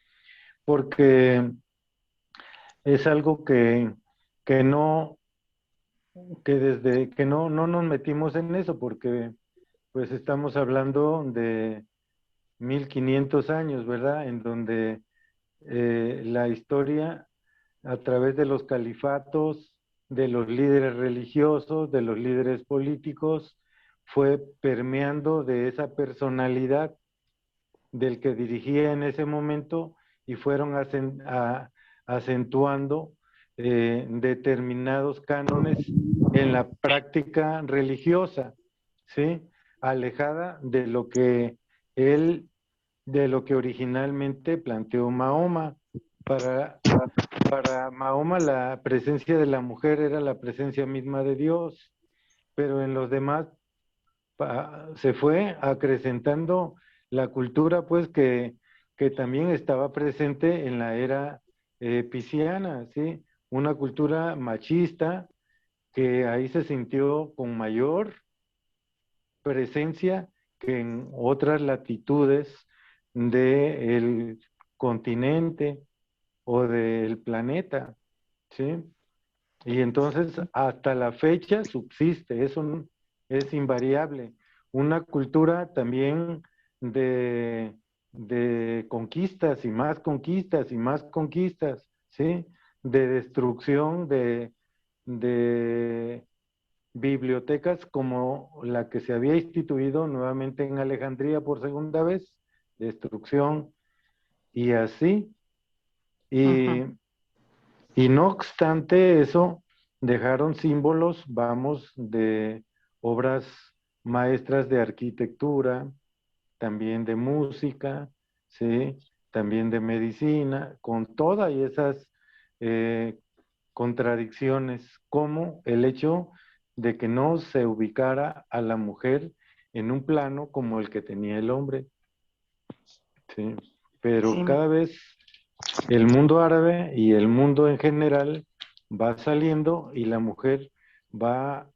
porque es algo que no, que desde que no nos metimos en eso, porque pues estamos hablando de 1500 años, ¿verdad? En donde la historia a través de los califatos, de los líderes religiosos, de los líderes políticos, fue permeando de esa personalidad del que dirigía en ese momento y fueron acentuando determinados cánones en la práctica religiosa, ¿sí? Alejada de lo que originalmente planteó Mahoma. Para Mahoma la presencia de la mujer era la presencia misma de Dios, pero en los demás se fue acrecentando la cultura, pues que también estaba presente en la era pisciana, ¿sí? Una cultura machista que ahí se sintió con mayor presencia que en otras latitudes del continente o del planeta, ¿sí? Y entonces hasta la fecha subsiste, eso es invariable. Una cultura también de conquistas y más conquistas y más conquistas, ¿sí? De destrucción de bibliotecas como la que se había instituido nuevamente en Alejandría por segunda vez, destrucción y así. Y no obstante eso, dejaron símbolos, vamos, de obras maestras de arquitectura, también de música, ¿sí? También de medicina, con todas esas contradicciones, como el hecho de que no se ubicara a la mujer en un plano como el que tenía el hombre, ¿sí? Pero Sí, cada vez el mundo árabe y el mundo en general va saliendo y la mujer va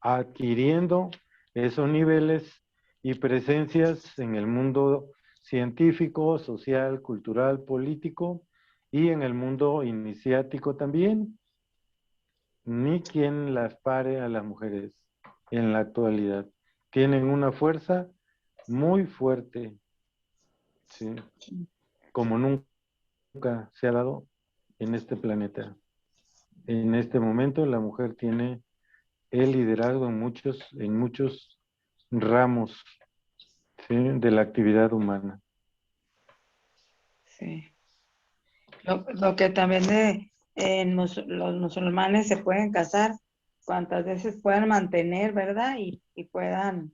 adquiriendo esos niveles y presencias en el mundo científico, social, cultural, político y en el mundo iniciático también. Ni quien las pare a las mujeres en la actualidad. Tienen una fuerza muy fuerte, ¿sí? Como nunca se ha dado en este planeta. En este momento la mujer tiene el liderazgo en muchos ramos, ¿sí? De la actividad humana. sí. Lo que también los musulmanes se pueden casar cuantas veces puedan mantener, ¿verdad? Y puedan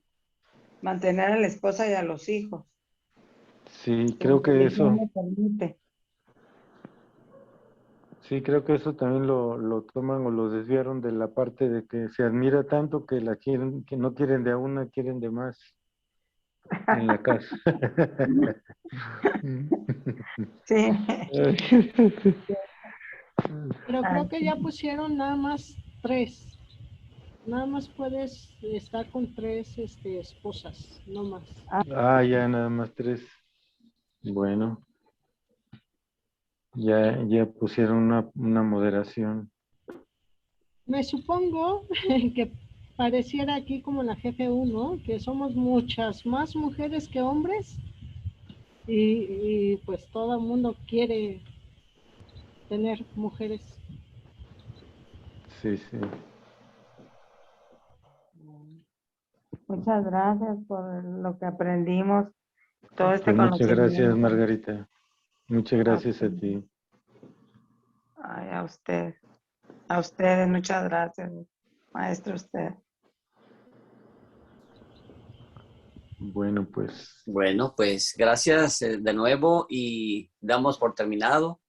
mantener a la esposa y a los hijos. Sí, La creo que religión eso, lo permite. sí, creo que eso también lo toman o lo desviaron de la parte de que se admira tanto que la quieren, que no quieren de a una, quieren de más en la casa. Sí. Pero creo que Así. ya pusieron nada más 3. Nada más puedes estar con 3 esposas, no más. Ah, ya nada más 3. Bueno, ya pusieron una moderación. Me supongo que pareciera aquí como la GF1, que somos muchas más mujeres que hombres y pues todo el mundo quiere tener mujeres. Sí, sí. Muchas gracias por lo que aprendimos, todo este Pues muchas gracias, conocimiento. Margarita. Muchas A gracias a usted. ti. Ay, a usted. A ustedes, muchas gracias, maestro, usted. Bueno, pues Bueno, pues gracias de nuevo y damos por terminado